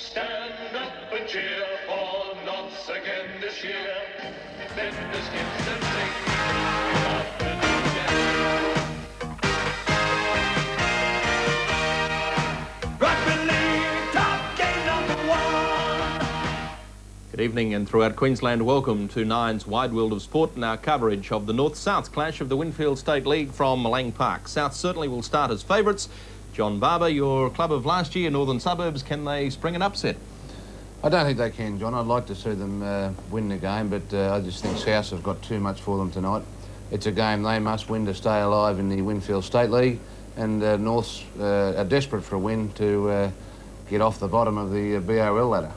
Stand up and cheer for Notts again this year. Then the skips and sing up and down. Rugby League Top Game #1. Good evening, and throughout Queensland, welcome to Nine's Wide World of Sport and our coverage of the North-South clash of the Winfield State League from Lang Park. South certainly will start as favourites. John Barber, your club of last year, Northern Suburbs, can they spring an upset? I don't think they can, John. I'd like to see them win the game, but I just think South have got too much for them tonight. It's a game they must win to stay alive in the Winfield State League, and Norths are desperate for a win to get off the bottom of the BRL ladder.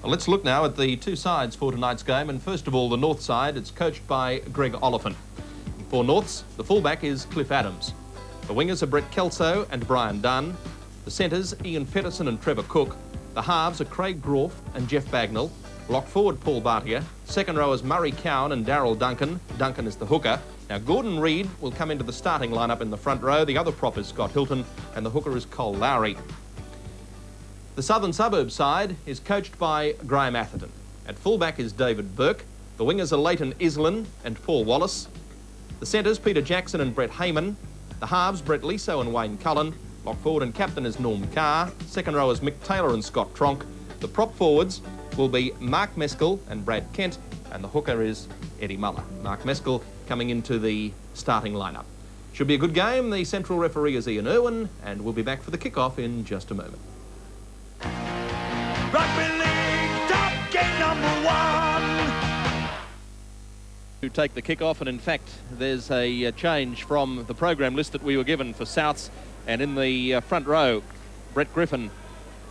Well, let's look now at the two sides for tonight's game, and first of all, the North side. It's coached by Greg Oliphant. For Norths, the fullback is Cliff Adams. The wingers are Brett Kelso and Brian Dunn. The centres, Ian Fetterson and Trevor Cook. The halves are Craig Groff and Jeff Bagnall. Lock forward, Paul Bartier. Second rowers, Murray Cowan and Darryl Duncan. Duncan is the hooker. Now, Gordon Reid will come into the starting lineup in the front row. The other prop is Scott Hilton, and the hooker is Cole Lowry. The Southern Suburbs side is coached by Graeme Atherton. At fullback is David Burke. The wingers are Leighton Islin and Paul Wallace. The centres, Peter Jackson and Brett Hayman. The halves, Brett Liso and Wayne Cullen. Lock forward and captain is Norm Carr. Second row is Mick Taylor and Scott Tronk. The prop forwards will be Mark Meskell and Brad Kent, and the hooker is Eddie Muller. Mark Meskell coming into the starting lineup. Should be a good game. The central referee is Ian Irwin, and we'll be back for the kick-off in just a moment. Rugby League Top Game #1. To take the kick-off, and in fact there's a change from the program list that we were given for Souths, and in the front row, Brett Griffin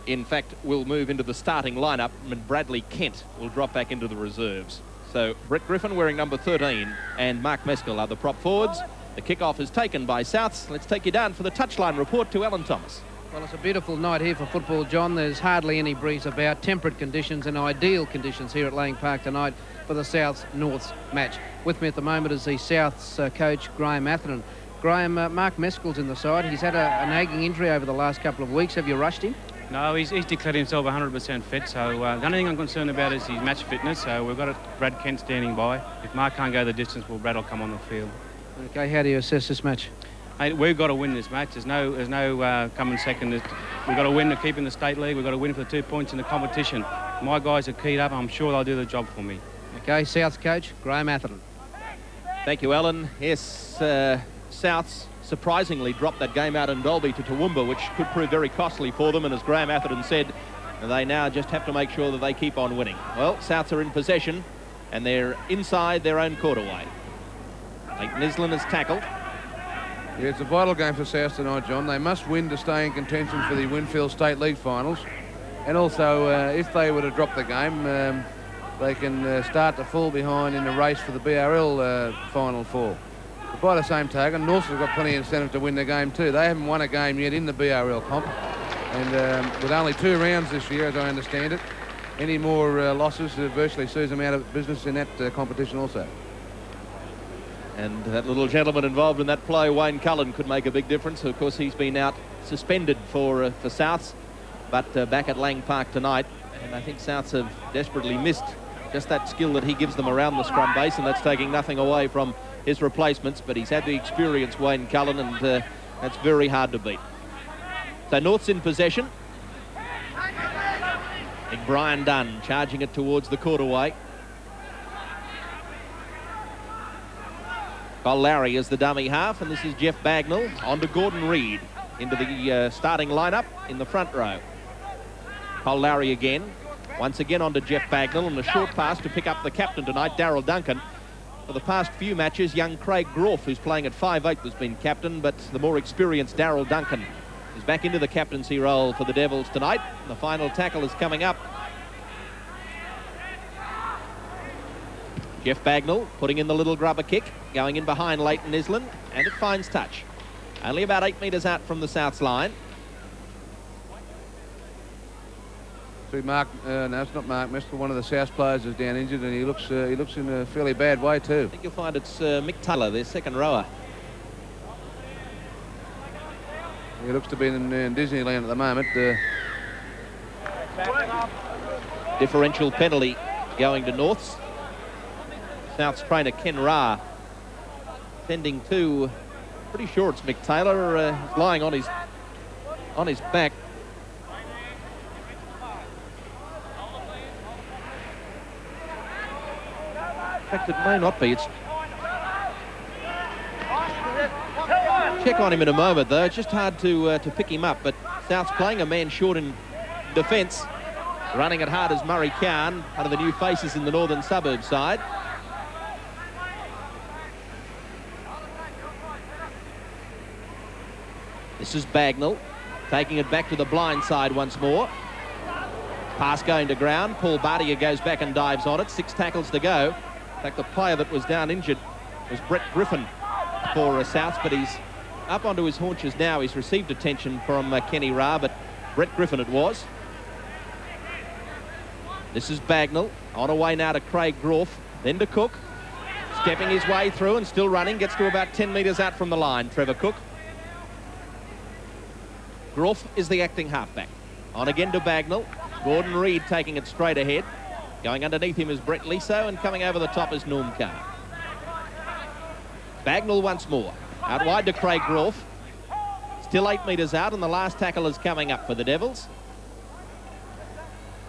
in fact will move into the starting lineup, and Bradley Kent will drop back into the reserves. So Brett Griffin wearing number 13 and Mark Meskell are the prop forwards. The kick-off is taken by Souths. Let's take you down for the touchline report to Alan Thomas. Well, it's a beautiful night here for football, John. There's hardly any breeze about. Temperate conditions and ideal conditions here at Lang Park tonight for the Souths-Norths match. With me at the moment is the Souths coach, Graeme Atherton. Graeme, Mark Meskell's in the side. He's had a nagging injury over the last couple of weeks. Have you rushed him? No, he's declared himself 100% fit, so the only thing I'm concerned about is his match fitness, so we've got Brad Kent standing by. If Mark can't go the distance, well, Brad will come on the field. Okay, how do you assess this match? Hey, we've got to win this match. There's no coming second. We've got to win to keep in the state league. We've got to win for the 2 points in the competition. My guys are keyed up. I'm sure they'll do the job for me. Okay, Souths coach, Graeme Atherton. Thank you, Alan. Yes, Souths surprisingly dropped that game out in Dalby to Toowoomba, which could prove very costly for them, and as Graeme Atherton said, they now just have to make sure that they keep on winning. Well, Souths are in possession, and they're inside their own quarterway. Leighton Islin is tackled. Yeah, it's a vital game for South tonight, John. They must win to stay in contention for the Winfield State League finals. And also, if they were to drop the game, they can start to fall behind in the race for the BRL Final Four. But by the same token, Norths have got plenty of incentive to win the game too. They haven't won a game yet in the BRL comp. And with only 2 rounds this year, as I understand it, any more losses virtually sees them out of business in that competition also. And that little gentleman involved in that play, Wayne Cullen, could make a big difference. Of course, he's been out suspended for Souths, but back at Lang Park tonight. And I think Souths have desperately missed just that skill that he gives them around the scrum base, and that's taking nothing away from his replacements. But he's had the experience, Wayne Cullen, and that's very hard to beat. So North's in possession. Big Brian Dunn charging it towards the quarterway. Cole Lowry is the dummy half, and this is Jeff Bagnall. On to Gordon Reid into the starting lineup in the front row. Cole Lowry again. Once again on to Jeff Bagnall, and a short pass to pick up the captain tonight, Darryl Duncan. For the past few matches, young Craig Groff, who's playing at 5'8", has been captain, but the more experienced Darryl Duncan is back into the captaincy role for the Devils tonight. The final tackle is coming up. Jeff Bagnall putting in the little grubber kick, going in behind Leighton Islin, and it finds touch. Only about 8 metres out from the Souths line. See, Mark, no, it's not Mark Meskell. One of the South players is down injured, and he looks in a fairly bad way too. I think you'll find it's Mick Taylor, their second rower. He looks to be in Disneyland at the moment. Differential penalty going to Norths. South's trainer Ken Ra sending to, pretty sure it's Mick Taylor, he's lying on his back. In fact, it may not be. It's check on him in a moment, though. It's just hard to pick him up, but South's playing a man short in defence. Running it hard as Murray Khan, one of the new faces in the northern suburb side. This is Bagnall, taking it back to the blind side once more. Pass going to ground. Paul Bartier goes back and dives on it. 6 tackles to go. In fact, the player that was down injured was Brett Griffin for Souths, but he's up onto his haunches now. He's received attention from Kenny Ra, but Brett Griffin it was. This is Bagnall, on away now to Craig Groff, then to Cook. Stepping his way through and still running, gets to about 10 metres out from the line, Trevor Cook. Groff is the acting halfback. On again to Bagnall. Gordon Reid taking it straight ahead. Going underneath him is Brett Liso, and coming over the top is Norm Carr. Bagnall once more. Out wide to Craig Groff. Still 8 metres out, and the last tackle is coming up for the Devils.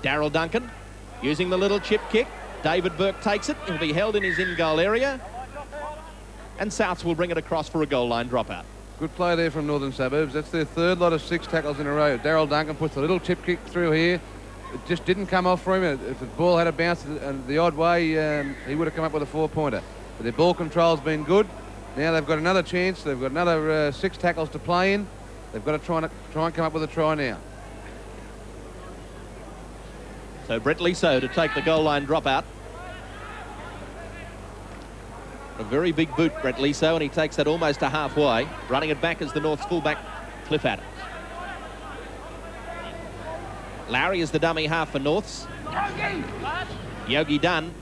Darryl Duncan using the little chip kick. David Burke takes it. He'll be held in his in-goal area. And Souths will bring it across for a goal line dropout. Good play there from Northern Suburbs. That's their third lot of 6 tackles in a row. Darryl Duncan puts a little chip kick through here. It just didn't come off for him. If the ball had a bounce the odd way, he would have come up with a 4-pointer. But their ball control's been good. Now they've got another chance. They've got another 6 tackles to play in. They've got to try and come up with a try now. So Brett Liso to take the goal line dropout. A very big boot, Brett Liso, and he takes that almost to halfway. Running it back is the North's fullback, Cliff Adams. Lowry is the dummy half for Norths. Yogi Dunn.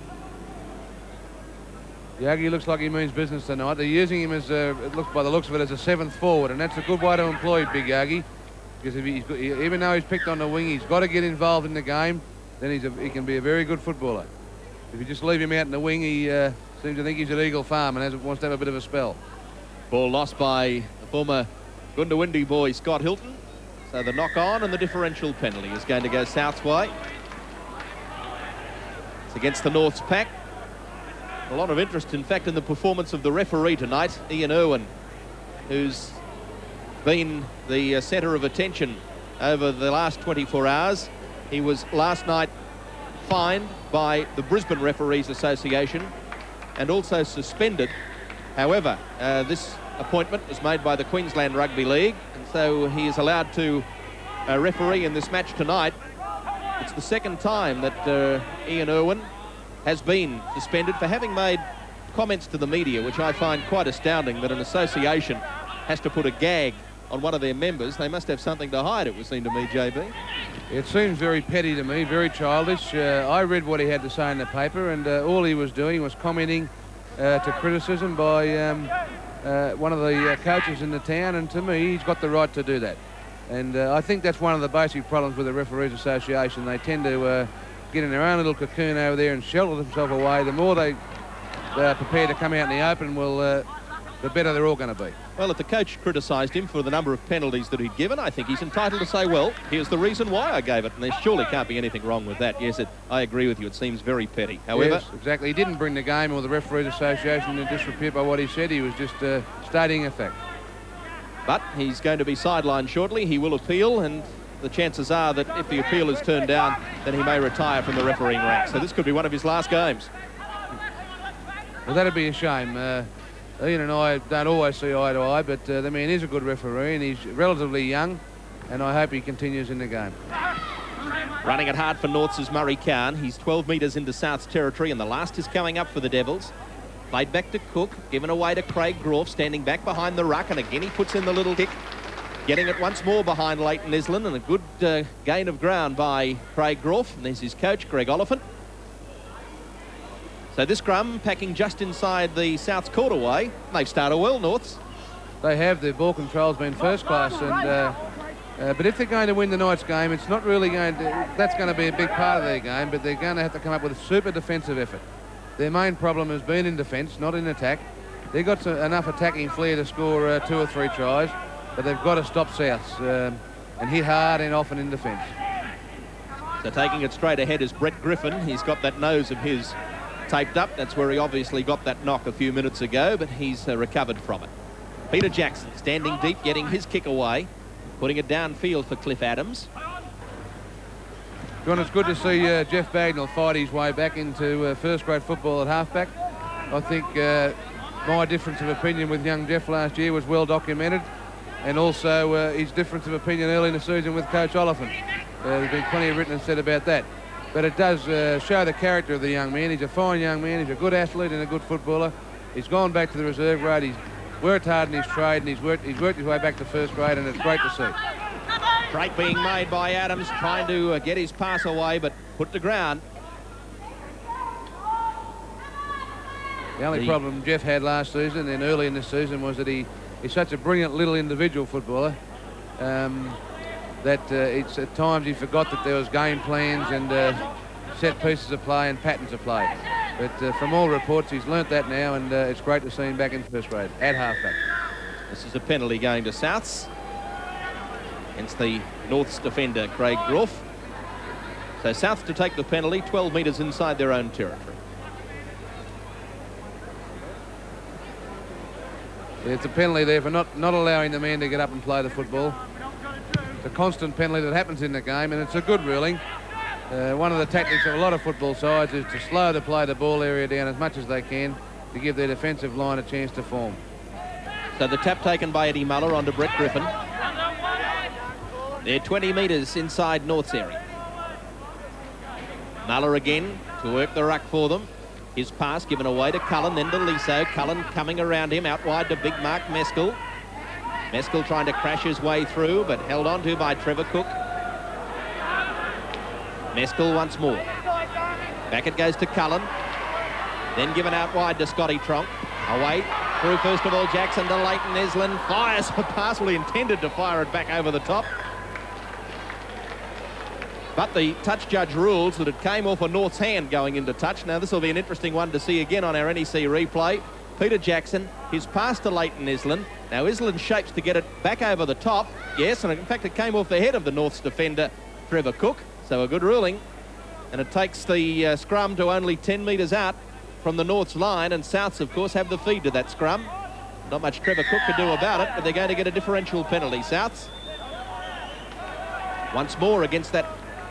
Yogi looks like he means business tonight. They're using him as, it looks by the looks of it, as a 7th forward, and that's a good way to employ Big Yogi. Because if even though he's picked on the wing, he's got to get involved in the game. Then he can be a very good footballer. If you just leave him out in the wing, he seems to think he's at Eagle Farm and wants to have a bit of a spell. Ball lost by the former Goondiwindi boy, Scott Hilton. So the knock-on and the differential penalty is going to go South's way. It's against the North's pack. A lot of interest, in fact, in the performance of the referee tonight, Ian Irwin, who's been the centre of attention over the last 24 hours. He was last night fined by the Brisbane Referees Association and also suspended. However, this appointment was made by the Queensland Rugby League, and so he is allowed to referee in this match tonight. It's the second time that Ian Irwin has been suspended for having made comments to the media, which I find quite astounding, that an association has to put a gag on one of their members. They must have something to hide, it would seem to me, JB. It seems very petty to me, very childish. I read what he had to say in the paper, and all he was doing was commenting to criticism by one of the coaches in the town, and to me, he's got the right to do that. And I think that's one of the basic problems with the Referees Association. They tend to get in their own little cocoon over there and shelter themselves away. The more they are prepared to come out in the open, the better they're all going to be. Well, if the coach criticised him for the number of penalties that he'd given, I think he's entitled to say, well, here's the reason why I gave it. And there surely can't be anything wrong with that. Yes, I agree with you. It seems very petty. However... Yes, exactly. He didn't bring the game or the Referees Association into disrepute by what he said. He was just stating a fact. But he's going to be sidelined shortly. He will appeal, and the chances are that if the appeal is turned down, then he may retire from the refereeing ranks. So this could be one of his last games. Well, that'd be a shame. Ian and I don't always see eye to eye, but the man is a good referee and he's relatively young, and I hope he continues in the game. Running it hard for Norths is Murray Khan. He's 12 metres into South's territory, and the last is coming up for the Devils. Played back to Cook, given away to Craig Groff, standing back behind the ruck, and again he puts in the little kick. Getting it once more behind Leighton Island, and a good gain of ground by Craig Groff. And there's his coach, Greg Oliphant. So this scrum packing just inside the South's quarterway. They've started well, Norths. They have. Their ball control's been first class, and But if they're going to win the night's game, it's not really going to... That's going to be a big part of their game, but they're going to have to come up with a super defensive effort. Their main problem has been in defence, not in attack. They've got enough attacking flair to score 2 or 3 tries, but they've got to stop Souths and hit hard and often in defence. So taking it straight ahead is Brett Griffin. He's got that nose of his taped up. That's where he obviously got that knock a few minutes ago, but he's recovered from it. Peter Jackson standing deep, getting his kick away, putting it downfield for Cliff Adams. John, it's good to see Jeff Bagnall fight his way back into first-grade football at halfback. I think my difference of opinion with young Jeff last year was well documented, and also his difference of opinion early in the season with Coach Oliphant. There's been plenty written and said about that. But it does show the character of the young man. He's a fine young man. He's a good athlete and a good footballer. He's gone back to the reserve grade. He's worked hard in his trade, and he's worked his way back to first grade, and it's great to see. Break being made by Adams, trying to get his pass away, but put to ground. The only problem Jeff had last season and early in this season was that he's such a brilliant little individual footballer that it's at times he forgot that there was game plans and set pieces of play and patterns of play. But from all reports, he's learnt that now, and it's great to see him back in first grade at halfback. This is a penalty going to Souths against the North's defender, Craig Groff. So Souths to take the penalty, 12 metres inside their own territory. It's a penalty there for not allowing the man to get up and play the football. It's a constant penalty that happens in the game, and it's a good ruling. One of the tactics of a lot of football sides is to slow the play the ball area down as much as they can to give their defensive line a chance to form. So the tap taken by Eddie Muller onto Brett Griffin. They're 20 metres inside North's area. Muller again to work the ruck for them. His pass given away to Cullen, then to Liso. Cullen coming around him, out wide to big Mark Meskell. Meskell trying to crash his way through, but held on to by Trevor Cook. Meskell once more. Back it goes to Cullen. Then given out wide to Scotty Tronk. Away through first of all Jackson to Leighton Esland. Fires a pass, well, he intended to fire it back over the top. But the touch judge rules that it came off a North's hand going into touch. Now this will be an interesting one to see again on our NEC replay. Peter Jackson, his pass to Leighton Esland. Now Esland shapes to get it back over the top. Yes, and in fact it came off the head of the North's defender, Trevor Cook. So a good ruling. And it takes the scrum to only 10 metres out from the North's line, and Souths, of course, have the feed to that scrum. Not much Trevor Cook could do about it, but they're going to get a differential penalty, Souths. Once more against that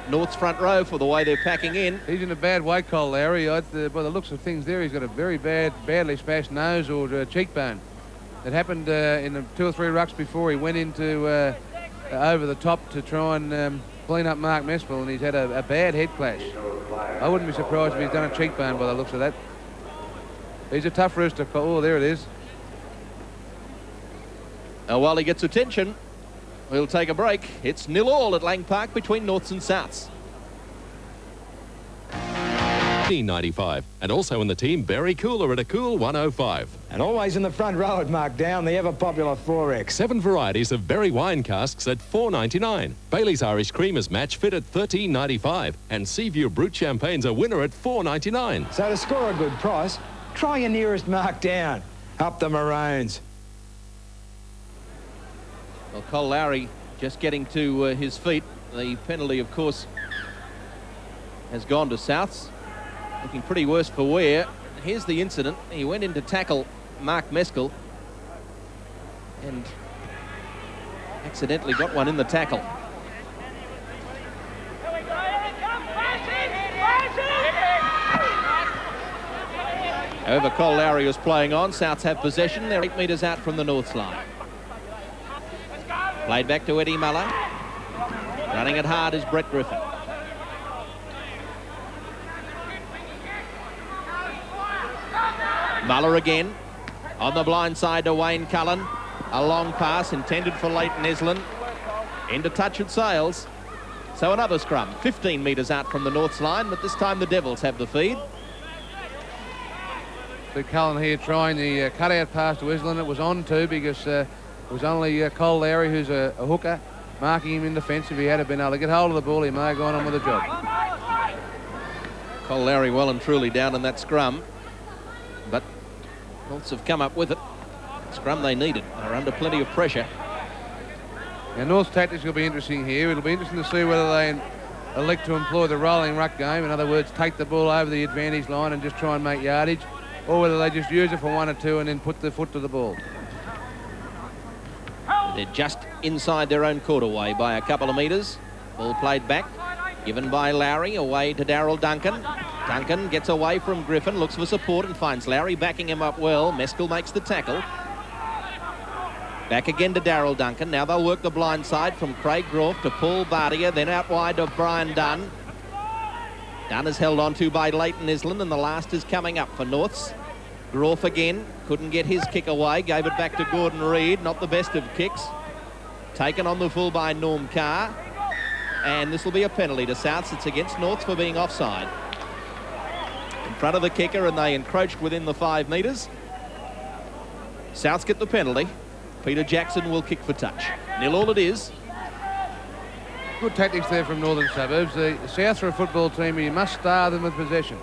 North's front row for the way they're packing in. He's in a bad way, Cole Lowry. By the looks of things there, he's got a very badly smashed nose or cheekbone. It happened in the 2 or 3 rucks before he went into over the top to try and clean up Mark Meskell, and he's had a bad head clash. I wouldn't be surprised if he's done a cheekbone by the looks of that. He's a tough rooster. Oh, there it is. While he gets attention, we'll take a break. It's 0-0 at Lang Park between Norths and Souths. 95, and also in the team Berry Cooler at a cool 105. And always in the front row at Markdown, the ever-popular 4X. 7 varieties of berry wine casks at $4.99. Bailey's Irish Creamers Match Fit at $13.95. And Seaview Brut Champagne's a winner at $4.99. So to score a good price, try your nearest Markdown. Up the Maroons. Well, Cole Lowry just getting to his feet. The penalty, of course, has gone to Souths. Looking pretty worse for wear. Here's the incident. He went in to tackle Mark Meskell and accidentally got one in the tackle. However, Cole Lowry was playing on. Souths have possession. They're 8 metres out from the North's line. Played back to Eddie Muller. Running it hard is Brett Griffin. Muller again. On the blind side to Wayne Cullen. A long pass intended for Leighton Esland. Into touch it sails. So another scrum. 15 metres out from the North's line, but this time the Devils have the feed. So Cullen here trying the cutout pass to Esland. It was on too because it was only Cole Lowry, who's a hooker, marking him in defence. If he had been able to get hold of the ball, he may have gone on with the job. Cole Lowry well and truly down in that scrum, but Norths have come up with it. Scrum they needed. They're under plenty of pressure. Now, North's tactics will be interesting here. It'll be interesting to see whether they elect to employ the rolling ruck game, in other words, take the ball over the advantage line and just try and make yardage, or whether they just use it for 1 or 2 and then put their foot to the ball. They're just inside their own quarter-way by a couple of metres. Ball played back, given by Lowry, away to Darryl Duncan. Duncan gets away from Griffin, looks for support and finds Lowry backing him up well. Meskell makes the tackle. Back again to Darryl Duncan. Now they'll work the blind side from Craig Groff to Paul Bartier, then out wide to Brian Dunn. Dunn is held on to by Leighton Island, and the last is coming up for Norths. Groff again, couldn't get his kick away, gave it back to Gordon Reid, not the best of kicks. Taken on the full by Norm Carr, and this will be a penalty to Souths. It's against Norths for being offside. In front of the kicker, and they encroached within the 5 metres. Souths get the penalty. Peter Jackson will kick for touch. 0-all it is. Good tactics there from Northern Suburbs. The Souths are a football team where you must starve them with possession.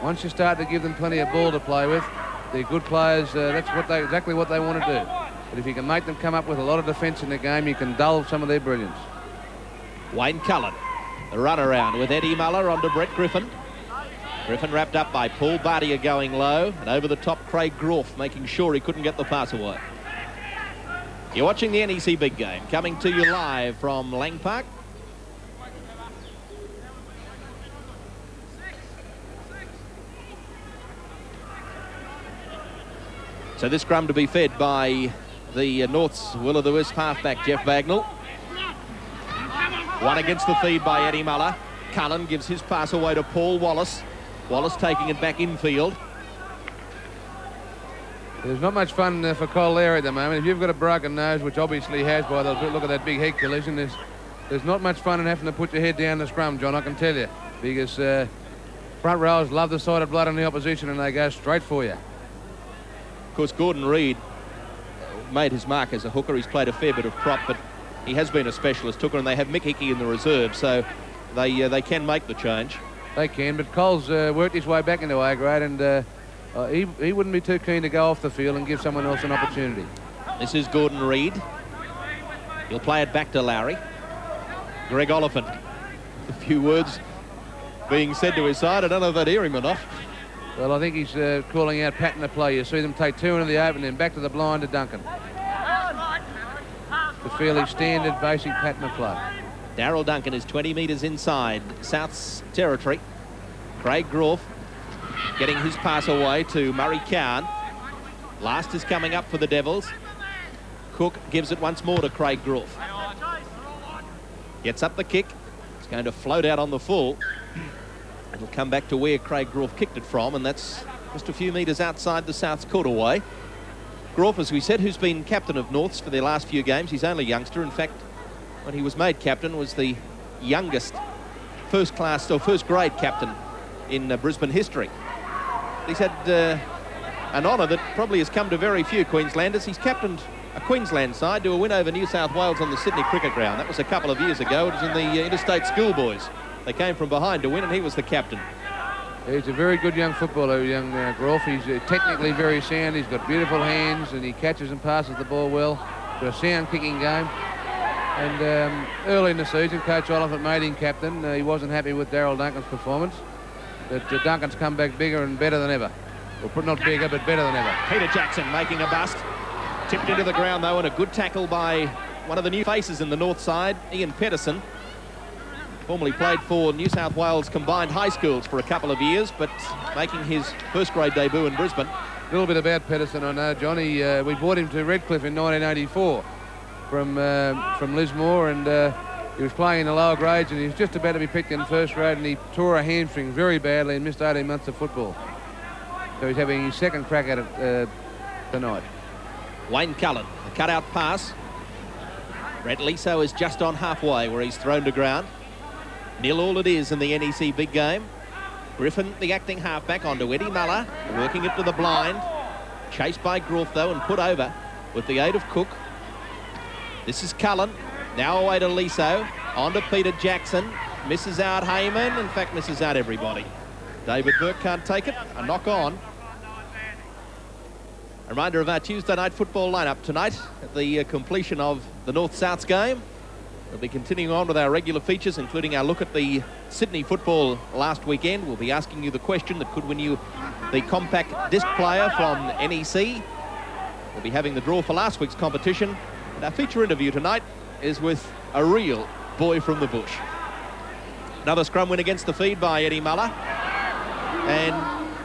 Once you start to give them plenty of ball to play with, they're good players. That's exactly what they want to do. But if you can make them come up with a lot of defence in the game, you can dull some of their brilliance. Wayne Cullen, the run around with Eddie Muller onto Brett Griffin. Griffin wrapped up by Paul Bartier going low, and over the top Craig Groff making sure he couldn't get the pass away. You're watching the NEC Big Game, coming to you live from Lang Park. So this scrum to be fed by the North's Will-o'-the-Wisp halfback Jeff Bagnall. One against the feed by Eddie Muller. Cullen gives his pass away to Paul Wallace. Wallace taking it back infield. There's not much fun for Cole Lowry at the moment. If you've got a broken nose, which obviously he has by the look at that big head collision, there's not much fun in having to put your head down the scrum, John, I can tell you. Because front rowers love the sight of blood on the opposition and they go straight for you. Of course, Gordon Reid made his mark as a hooker. He's played a fair bit of prop, but he has been a specialist hooker, and they have Mick Hickey in the reserve, so they can make the change. They can, but Cole's worked his way back into A grade, and he wouldn't be too keen to go off the field and give someone else an opportunity. This is Gordon Reid. He'll play it back to Lowry. Greg Oliphant. A few words being said to his side. I don't know if they'd hear him or not. Well, I think he's calling out pattern of play. You see them take 2 into the open, then back to the blind to Duncan. The fairly standard basic pattern of play. Darryl Duncan is 20 metres inside South's territory. Craig Groff getting his pass away to Murray Cowan. Last is coming up for the Devils. Cook gives it once more to Craig Groff. Gets up the kick. It's going to float out on the full. It'll come back to where Craig Groff kicked it from, and that's just a few metres outside the South's quarter-way. Groff, as we said, who's been captain of Norths for their last few games. He's only a youngster. In fact, when he was made captain, was the youngest first-class or first-grade captain in Brisbane history. He's had an honour that probably has come to very few Queenslanders. He's captained a Queensland side to a win over New South Wales on the Sydney Cricket Ground. That was a couple of years ago. It was in the Interstate Schoolboys. They came from behind to win, and he was the captain. He's a very good young footballer, young Groff. He's technically very sound. He's got beautiful hands, and he catches and passes the ball well. Got a sound kicking game. And early in the season, Coach Oliphant made him captain. He wasn't happy with Darryl Duncan's performance. But Duncan's come back bigger and better than ever. Well, not bigger, but better than ever. Peter Jackson making a bust. Tipped into the ground, though, and a good tackle by one of the new faces in the north side, Ian Pedersen. Formerly played for New South Wales combined high schools for a couple of years, but making his first-grade debut in Brisbane. A little bit about Pedersen, I know, Johnny. We brought him to Redcliffe in 1984 from Lismore, and he was playing in the lower grades, and he was just about to be picked in first grade, and he tore a hamstring very badly and missed 18 months of football. So he's having his second crack at it tonight. Wayne Cullen, a cut-out pass. Brett Liso is just on halfway where he's thrown to ground. 0-all it is in the NEC Big Game. Griffin, the acting halfback, onto Eddie Muller, working it to the blind. Chased by Groff, though, and put over with the aid of Cook. This is Cullen. Now away to Liso. On to Peter Jackson. Misses out Heyman. In fact, misses out everybody. David Burke can't take it. A knock on. A reminder of our Tuesday night football lineup tonight at the completion of the North-Souths game. We'll be continuing on with our regular features, including our look at the Sydney football last weekend. We'll be asking you the question that could win you the compact disc player from NEC. We'll be having the draw for last week's competition. And our feature interview tonight is with a real boy from the bush. Another scrum win against the feed by Eddie Muller. And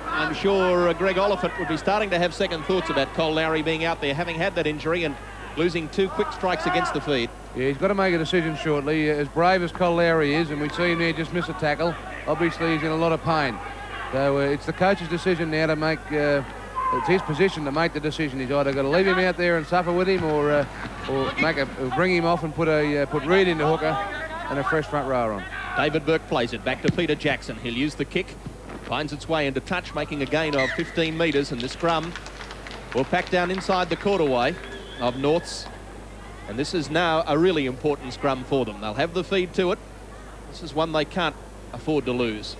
I'm sure Greg Oliphant would be starting to have second thoughts about Cole Lowry being out there, having had that injury and losing 2 quick strikes against the feed. Yeah, he's got to make a decision shortly. As brave as Cole Lowry is, and we see him there just miss a tackle, obviously he's in a lot of pain. So it's the coach's decision now to make, it's his position to make the decision. He's either got to leave him out there and suffer with him, or bring him off and put Reid in the hooker and a fresh front rower on. David Burke plays it back to Peter Jackson. He'll use the kick, finds its way into touch, making a gain of 15 metres, and the scrum will pack down inside the quarterway of Norths. And this is now a really important scrum for them. They'll have the feed to it. This is one they can't afford to lose.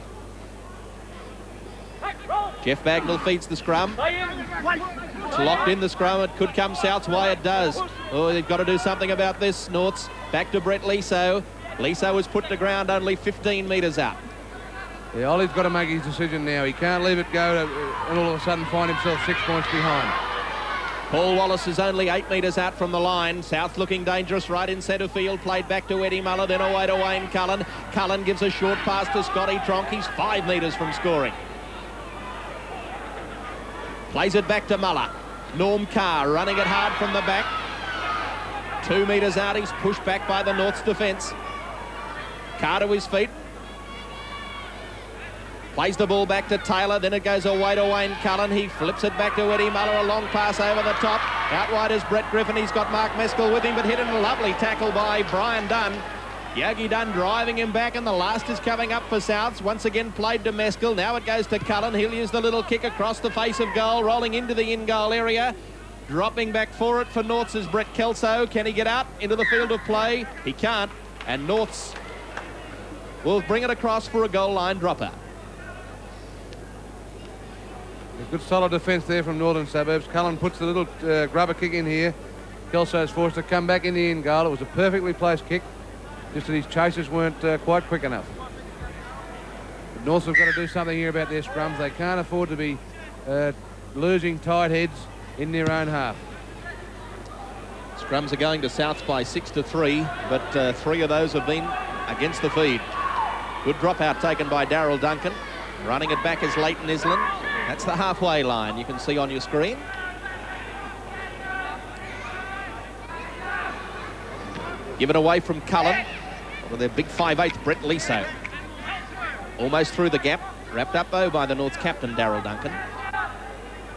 Jeff Bagnall feeds the scrum. It's locked in the scrum. It could come South's way. It does. Oh, they've got to do something about this, Norths. Back to Brett Liso. Liso was put to ground only 15 metres out. Yeah, Ollie's got to make his decision now. He can't leave it go and all of a sudden find himself 6 points behind. Paul Wallace is only 8 metres out from the line. South looking dangerous right in centre field. Played back to Eddie Muller, then away to Wayne Cullen. Cullen gives a short pass to Scotty Tronk. He's 5 metres from scoring. Plays it back to Muller. Norm Carr running it hard from the back. 2 metres out. He's pushed back by the North's defence. Carr to his feet. Plays the ball back to Taylor, then it goes away to Wayne Cullen. He flips it back to Eddie Muller, a long pass over the top. Out wide is Brett Griffin. He's got Mark Meskell with him, but hit in a lovely tackle by Brian Dunn. Yogi Dunn driving him back, and the last is coming up for Souths. Once again played to Meskell. Now it goes to Cullen. He'll use the little kick across the face of goal, rolling into the in-goal area. Dropping back for it for Norths is Brett Kelso. Can he get out into the field of play? He can't, and Norths will bring it across for a goal line dropout. A good solid defence there from Northern Suburbs. Cullen puts the little grubber kick in here. Kelso's forced to come back in the end goal. It was a perfectly placed kick, just that his chasers weren't quite quick enough. But Norths have got to do something here about their scrums. They can't afford to be losing tight heads in their own half. Scrums are going to Souths by 6-3, but 3 of those have been against the feed. Good dropout taken by Darryl Duncan. Running it back is Leighton Island. That's the halfway line you can see on your screen. Given away from Cullen. With their big 5'8", Brett Liso. Almost through the gap. Wrapped up, though, by the North's captain, Darryl Duncan.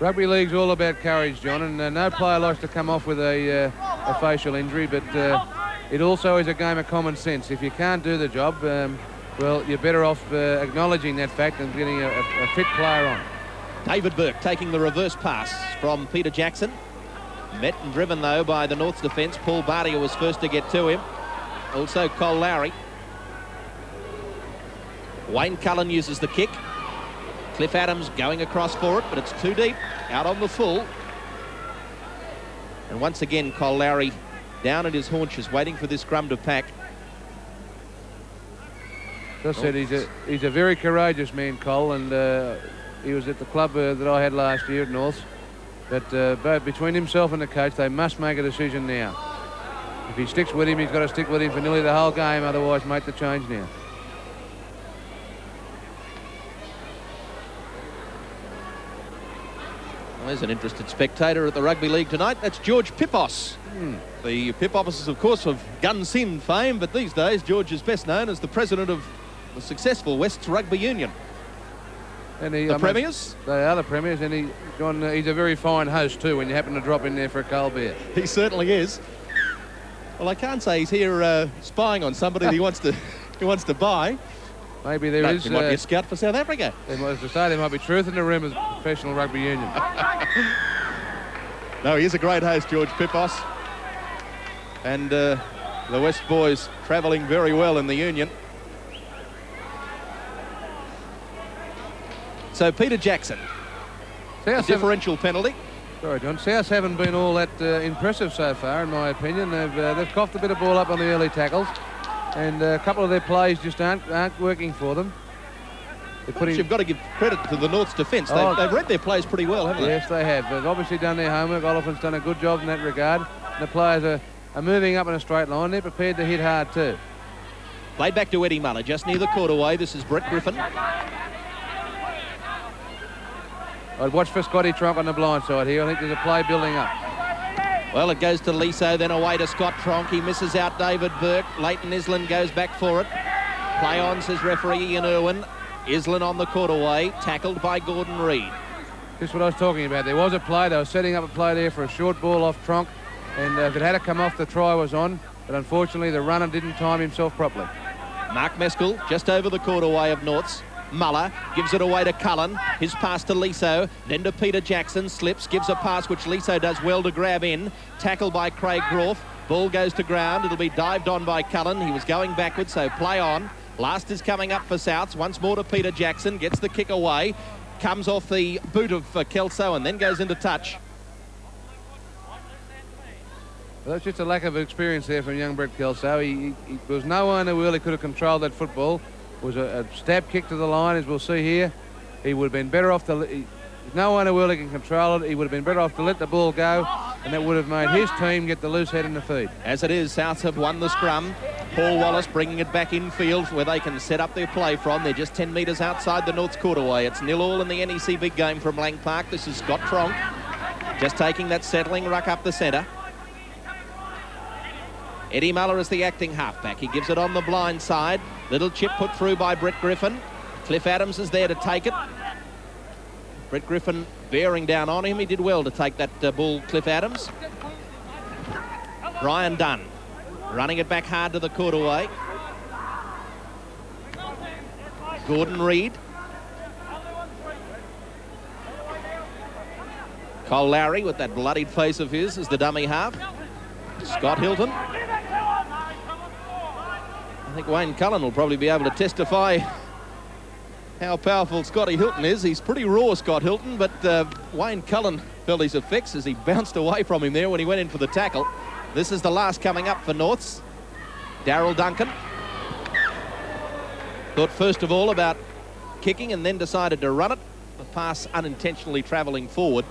Rugby league's all about courage, John, and no player likes to come off with a facial injury, but it also is a game of common sense. If you can't do the job, well, you're better off acknowledging that fact and getting a fit player on. David Burke taking the reverse pass from Peter Jackson. Met and driven, though, by the North's defence. Paul Bartier was first to get to him. Also Cole Lowry. Wayne Cullen uses the kick. Cliff Adams going across for it, but it's too deep. Out on the full. And once again, Cole Lowry down at his haunches, waiting for this scrum to pack. As I said, he's a very courageous man, Cole, and he was at the club that I had last year at Norths. But between himself and the coach, they must make a decision now. If he sticks with him, he's got to stick with him for nearly the whole game, otherwise make the change now. Well, there's an interested spectator at the rugby league tonight. That's George Pipos. The Pip officers, of course, of Gun Sin fame, but these days George is best known as the president of the successful Wests Rugby Union. And the premiers? They are the premiers, and he's a very fine host too when you happen to drop in there for a cold beer. He certainly is. Well, I can't say he's here spying on somebody that he wants to buy. Maybe there is. He might be a scout for South Africa. As I say, there might be truth in the rumours of professional rugby union. No, he is a great host, George Pipos. And The West boys travelling very well in the Union. So Peter Jackson, a differential penalty. Sorry, John. South haven't been all that impressive so far, in my opinion. They've coughed a bit of ball up on the early tackles, and a couple of their plays just aren't working for them. You've got to give credit to the North's defence. They've read their plays pretty well, haven't they? Yes, they have. They've obviously done their homework. Oliphant's done a good job in that regard. The players are moving up in a straight line. They're prepared to hit hard too. Played back to Eddie Muller, just near the quarterway. This is Brett Griffin. I'd watch for Scotty Tronk on the blind side here. I think there's a play building up. Well, it goes to Liso, then away to Scott Tronk. He misses out David Burke. Leighton Island goes back for it. Play on, says referee Ian Irwin. Island on the quarterway, tackled by Gordon Reid. This is what I was talking about. There was a play. They were setting up a play there for a short ball off Tronk. And if it had to come off, the try was on. But unfortunately, the runner didn't time himself properly. Mark Meskell just over the quarterway of Norths. Muller gives it away to Cullen. His pass to Liso, then to Peter Jackson. Slips, gives a pass which Liso does well to grab in. Tackled by Craig Groff. Ball goes to ground. It'll be dived on by Cullen. He was going backwards, so play on. Last is coming up for Souths. Once more to Peter Jackson. Gets the kick away. Comes off the boot of Kelso and then goes into touch. Well, that's just a lack of experience there from young Brett Kelso. He was no one who really could have controlled that football. It was a stab kick to the line, as we'll see here. He would have been better off to... No one who really can control it. He would have been better off to let the ball go, and that would have made his team get the loose head in the feed. As it is, Souths have won the scrum. Paul Wallace bringing it back infield where they can set up their play from. They're just 10 metres outside the North's quarterway. It's 0-0 in the NEC big game from Lang Park. This is Scott Tronk just taking that settling ruck up the centre. Eddie Muller is the acting halfback. He gives it on the blind side. Little chip put through by Brett Griffin. Cliff Adams is there to take it. Brett Griffin bearing down on him. He did well to take that ball, Cliff Adams. Brian Dunn running it back hard to the quarterway. Gordon Reid. Cole Lowry with that bloodied face of his is the dummy half. Scott Hilton. I think Wayne Cullen will probably be able to testify how powerful Scotty Hilton is. He's pretty raw, Scott Hilton, but Wayne Cullen felt his effects as he bounced away from him there when he went in for the tackle. This is the last coming up for Norths. Darryl Duncan thought first of all about kicking and then decided to run it. The pass unintentionally travelling forward.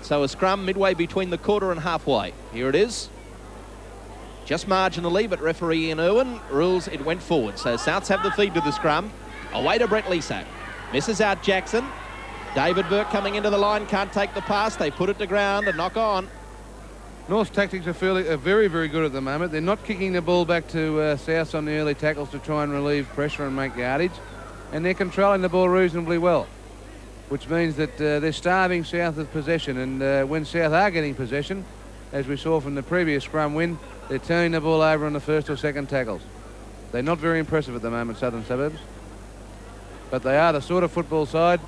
So a scrum midway between the quarter and halfway. Here it is. Just marginally, but referee Ian Irwin rules it went forward. So Souths have the feed to the scrum. Away to Brett Liso. Misses out Jackson. David Burke coming into the line, can't take the pass. They put it to ground and knock on. North's tactics are very, very good at the moment. They're not kicking the ball back to Souths on the early tackles to try and relieve pressure and make yardage. And they're controlling the ball reasonably well, which means that they're starving South of possession. And when South are getting possession, as we saw from the previous scrum win, they're turning the ball over on the first or second tackles. They're not very impressive at the moment, Southern Suburbs. But they are the sort of football side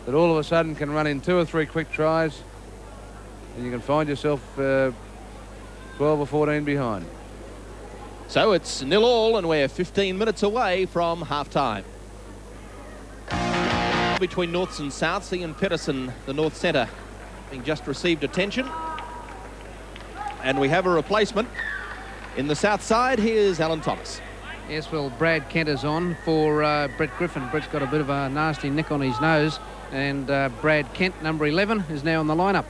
that all of a sudden can run in 2 or 3 quick tries and you can find yourself 12 or 14 behind. So it's 0-0 and we're 15 minutes away from half-time. Between Norths and Souths, Ian Pedersen, the North centre, having just received attention. And we have a replacement in the South side. Here's Alan Thomas. Yes, well, Brad Kent is on for Brett Griffin. Brett's got a bit of a nasty nick on his nose, and Brad Kent, number 11, is now in the lineup.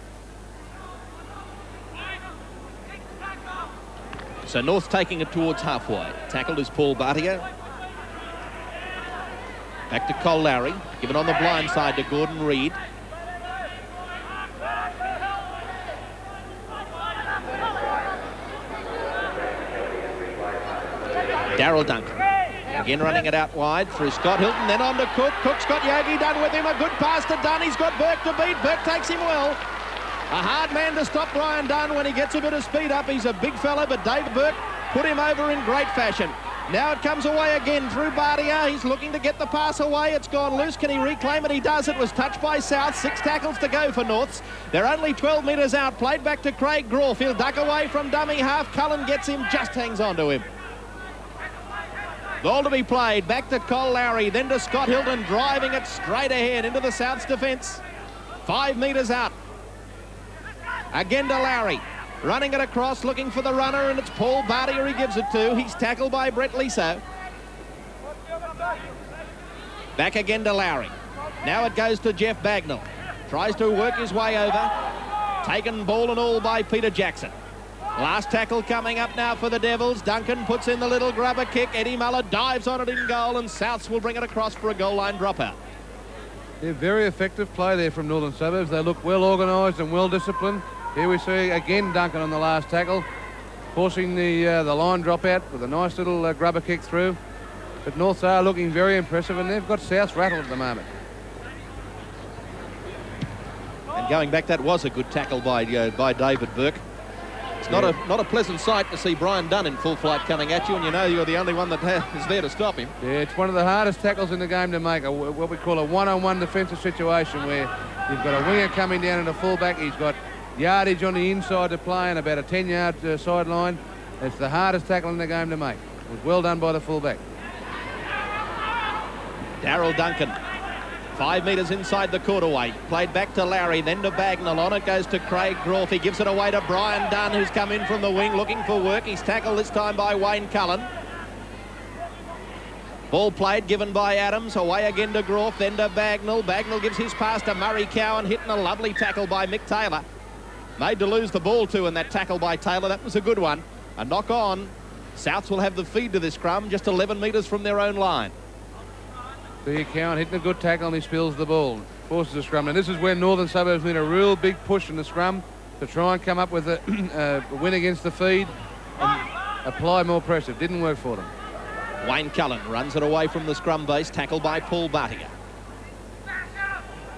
So North taking it towards halfway. Tackled is Paul Bartier. Back to Cole Lowry. Given on the blind side to Gordon Reid. Darryl Duncan. Again running it out wide through Scott Hilton, then on to Cook. Cook's got Yogi Dunn with him. A good pass to Dunn. He's got Burke to beat. Burke takes him well. A hard man to stop Brian Dunn when he gets a bit of speed up. He's a big fella, but David Burke put him over in great fashion. Now it comes away again through Bartier. He's looking to get the pass away. It's gone loose. Can he reclaim it? He does. It was touched by South. 6 tackles to go for Norths. They're only 12 metres out. Played back to Craig Groff. He'll duck away from dummy half. Cullen gets him, just hangs on to him. Ball to be played. Back to Cole Lowry. Then to Scott Hilton, driving it straight ahead into the South's defence. 5 metres out. Again to Lowry. Running it across, looking for the runner, and it's Paul Bartier he gives it to. He's tackled by Brett Liso. Back again to Lowry. Now it goes to Jeff Bagnall. Tries to work his way over. Taken ball and all by Peter Jackson. Last tackle coming up now for the Devils. Duncan puts in the little grubber kick. Eddie Muller dives on it in goal, and Souths will bring it across for a goal line dropout. Yeah, very effective play there from Northern Suburbs. They look well organised and well disciplined. Here we see again Duncan on the last tackle, forcing the line dropout with a nice little grubber kick through. But Norths are looking very impressive, and they've got South rattled at the moment. And going back, that was a good tackle by David Burke. It's not a pleasant sight to see Brian Dunn in full flight coming at you, and you know you're the only one that is there to stop him. Yeah, it's one of the hardest tackles in the game to make, what we call a one-on-one defensive situation where you've got a winger coming down and a fullback. He's got yardage on the inside to play and about a 10-yard sideline. It's the hardest tackle in the game to make. It was well done by the fullback. Darryl Duncan, 5 metres inside the quarterway. Played back to Larry, then to Bagnall. On it goes to Craig Groff. He gives it away to Brian Dunn, who's come in from the wing looking for work. He's tackled this time by Wayne Cullen. Ball played, given by Adams. Away again to Groff, then to Bagnall. Bagnall gives his pass to Murray Cowan, hitting a lovely tackle by Mick Taylor. Made to lose the ball too in that tackle by Taylor. That was a good one. A knock on. Souths will have the feed to this scrum, just 11 metres from their own line. There Cowan hitting a good tackle, and he spills the ball. Forces the scrum. And this is where Northern Suburbs need a real big push in the scrum to try and come up with a win against the feed and apply more pressure. Didn't work for them. Wayne Cullen runs it away from the scrum base, tackled by Paul Bartier.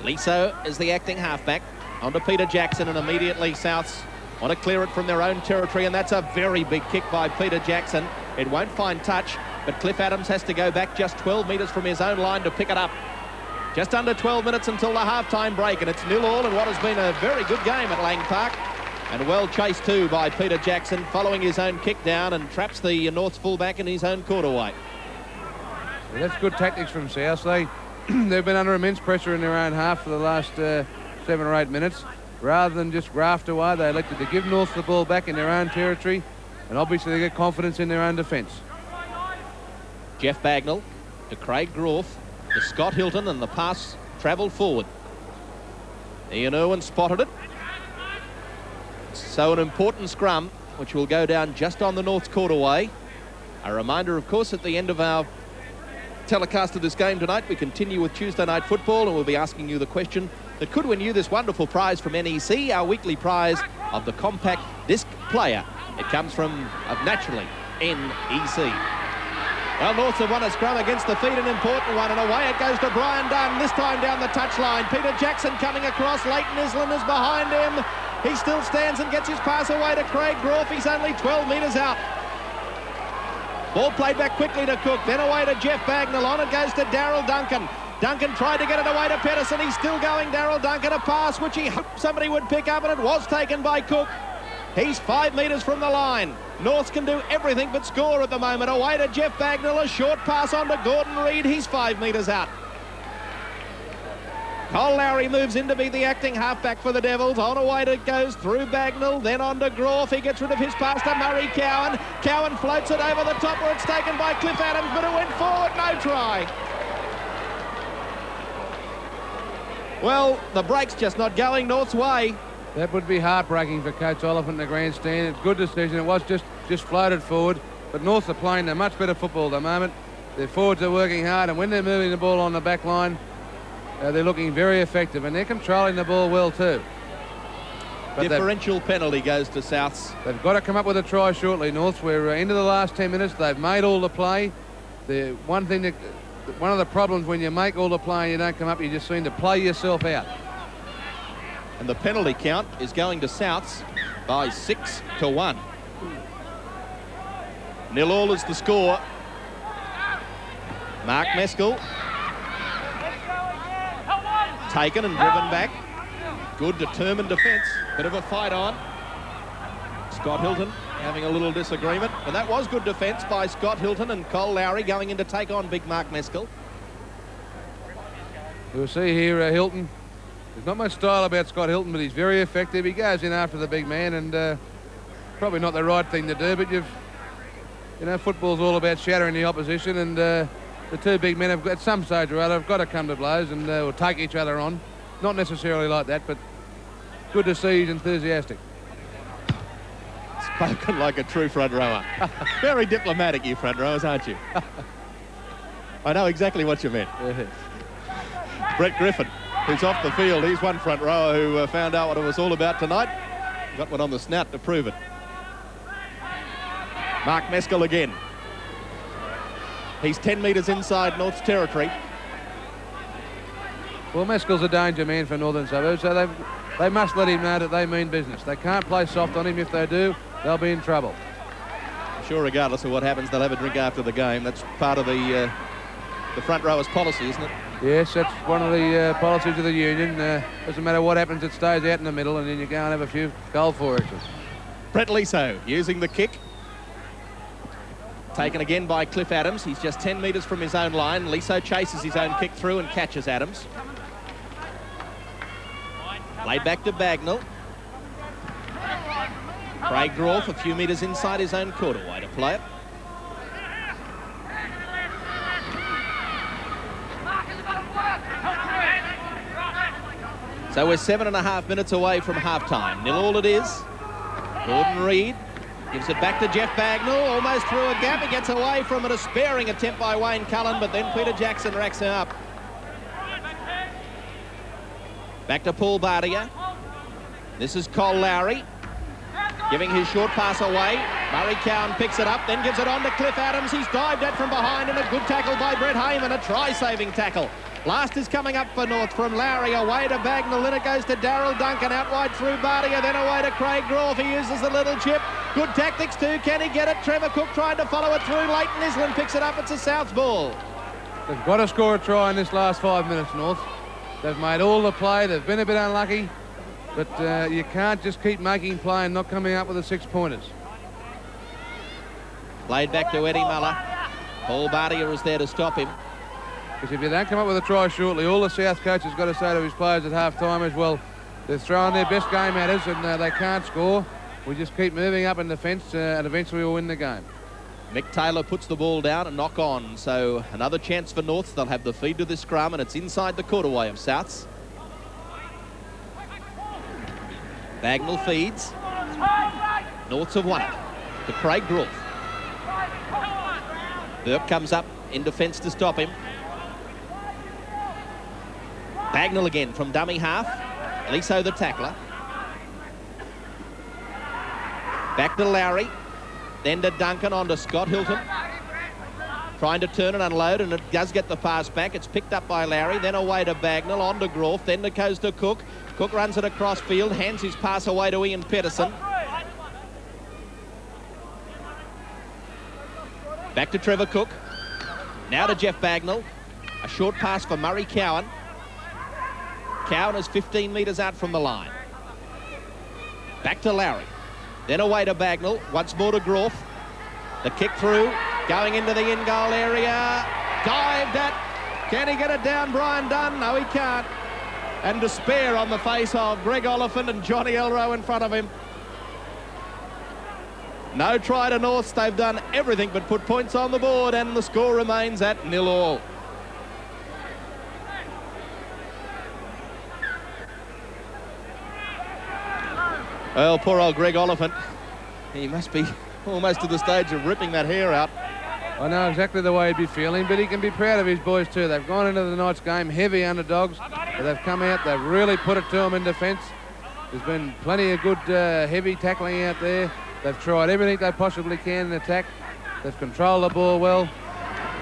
Liso is the acting halfback. On to Peter Jackson, and immediately Souths want to clear it from their own territory, and that's a very big kick by Peter Jackson. It won't find touch, but Cliff Adams has to go back just 12 metres from his own line to pick it up. Just under 12 minutes until the half-time break, and it's 0-0 in what has been a very good game at Lang Park. And well chased too by Peter Jackson, following his own kick down, and traps the North's fullback in his own quarterway. Well, that's good tactics from South. They've been under immense pressure in their own half for the last 7 or 8 minutes. Rather than just graft away, they elected to give North the ball back in their own territory, and obviously they get confidence in their own defence. Jeff Bagnall to Craig Groff, to Scott Hilton, and the pass travelled forward. Ian Irwin spotted it. So an important scrum, which will go down just on the North's quarterway. A reminder, of course, at the end of our telecast of this game tonight, we continue with Tuesday Night Football, and we'll be asking you the question that could win you this wonderful prize from NEC, our weekly prize of the compact disc player. It comes from, naturally, NEC. Well, Norths have won a scrum against the feet, an important one, and away it goes to Brian Dunn, this time down the touchline. Peter Jackson coming across, Leighton Island is behind him. He still stands and gets his pass away to Craig Groff. He's only 12 metres out. Ball played back quickly to Cook, then away to Jeff Bagnall. On it goes to Darryl Duncan. Duncan tried to get it away to Pedersen. He's still going, Darryl Duncan. A pass which he hoped somebody would pick up, and it was taken by Cook. He's 5 metres from the line. Norths can do everything but score at the moment. Away to Jeff Bagnall. A short pass on to Gordon Reid. He's 5 metres out. Cole Lowry moves in to be the acting halfback for the Devils. On away it goes through Bagnall, then on to Groff. He gets rid of his pass to Murray Cowan. Cowan floats it over the top where it's taken by Cliff Adams, but it went forward, no try. Well, the break's just not going North's way. That would be heartbreaking for Coach Oliphant in the grandstand. It's a good decision. It was just floated forward, but Norths are playing a much better football at the moment. Their forwards are working hard, and when they're moving the ball on the back line, they're looking very effective, and they're controlling the ball well too. But differential penalty goes to Souths. They've got to come up with a try shortly, Norths. We're into the last 10 minutes. They've made all the play. One of the problems when you make all the play and you don't come up, you just seem to play yourself out. And the penalty count is going to Souths by 6-1. 0-0 is the score. Mark Meskell. Taken and driven back. Good determined defence. Bit of a fight on. Scott Hilton having a little disagreement. And that was good defence by Scott Hilton, and Cole Lowry going in to take on big Mark Meskell. You'll see here Hilton. There's not much style about Scott Hilton, but he's very effective. He goes in after the big man, and probably not the right thing to do, but you know, football's all about shattering the opposition, and the two big men have, at some stage or other, have got to come to blows and will take each other on. Not necessarily like that, but good to see he's enthusiastic. Spoken like a true front rower. Very diplomatic, you front rowers, aren't you? I know exactly what you meant. Yes. Brett Griffin, who's off the field. He's one front rower who found out what it was all about tonight. Got one on the snout to prove it. Mark Meskell again. He's 10 metres inside North's territory. Well, Meskell's a danger man for Northern Suburbs, so they must let him know that they mean business. They can't play soft on him. If they do, they'll be in trouble. I'm sure regardless of what happens, they'll have a drink after the game. That's part of the front rowers' policy, isn't it? Yes, that's one of the policies of the union. Doesn't matter what happens, it stays out in the middle, and then you go and have a few goal forexes. Brett Liso using the kick. Taken again by Cliff Adams. He's just 10 metres from his own line. Liso chases his own kick through and catches Adams. Played back to Bagnall. Craig Groff a few metres inside his own quarter way to play it. So we're 7.5 minutes away from half-time. 0-0 it is. Gordon Reid gives it back to Jeff Bagnall, almost through a gap. He gets away from a despairing attempt by Wayne Cullen, but then Peter Jackson racks him up. Back to Paul Bartier. This is Cole Lowry, giving his short pass away. Murray Cowan picks it up, then gives it on to Cliff Adams. He's dived at from behind, and a good tackle by Brett Heyman, a try-saving tackle. Last is coming up for North from Lowry, away to Bagnall, then it goes to Darryl Duncan, out wide through Bartier, then away to Craig Groff. He uses the little chip. Good tactics too. Can he get it? Trevor Cook trying to follow it through. Leighton Island picks it up. It's a Souths ball. They've got to score a try in this last 5 minutes, North. They've made all the play. They've been a bit unlucky, but you can't just keep making play and not coming up with the 6-pointers. Played back to Eddie Muller. Paul Bartier is there to stop him. Because if you don't come up with a try shortly, all the South coach has got to say to his players at half-time as well, they're throwing their best game at us and they can't score. We just keep moving up in defence and eventually we'll win the game. Mick Taylor puts the ball down and knock on. So another chance for Norths. They'll have the feed to the scrum, and it's inside the quarterway of Souths. Bagnall feeds. Norths have won it to Craig Groff. Burke comes up in defence to stop him. Bagnall again from dummy half. Liso the tackler. Back to Lowry. Then to Duncan, on to Scott Hilton. Trying to turn and unload, and it does get the pass back. It's picked up by Lowry. Then away to Bagnall, on to Groff. Then it goes to Cook. Cook runs it across field, hands his pass away to Ian Pedersen. Back to Trevor Cook. Now to Jeff Bagnall. A short pass for Murray Cowan. Cowan is 15 metres out from the line. Back to Lowry. Then away to Bagnall. Once more to Groff. The kick through. Going into the in-goal area. Dived at. Can he get it down, Brian Dunn? No, he can't. And despair on the face of Greg Oliphant and Johnny Elrow in front of him. No try to Norths. They've done everything but put points on the board, and the score remains at 0-0. Well, poor old Greg Oliphant. He must be almost to the stage of ripping that hair out. I know exactly the way he'd be feeling, but he can be proud of his boys too. They've gone into the night's game heavy underdogs, but they've come out, they've really put it to them in defence. There's been plenty of good heavy tackling out there. They've tried everything they possibly can in attack. They've controlled the ball well.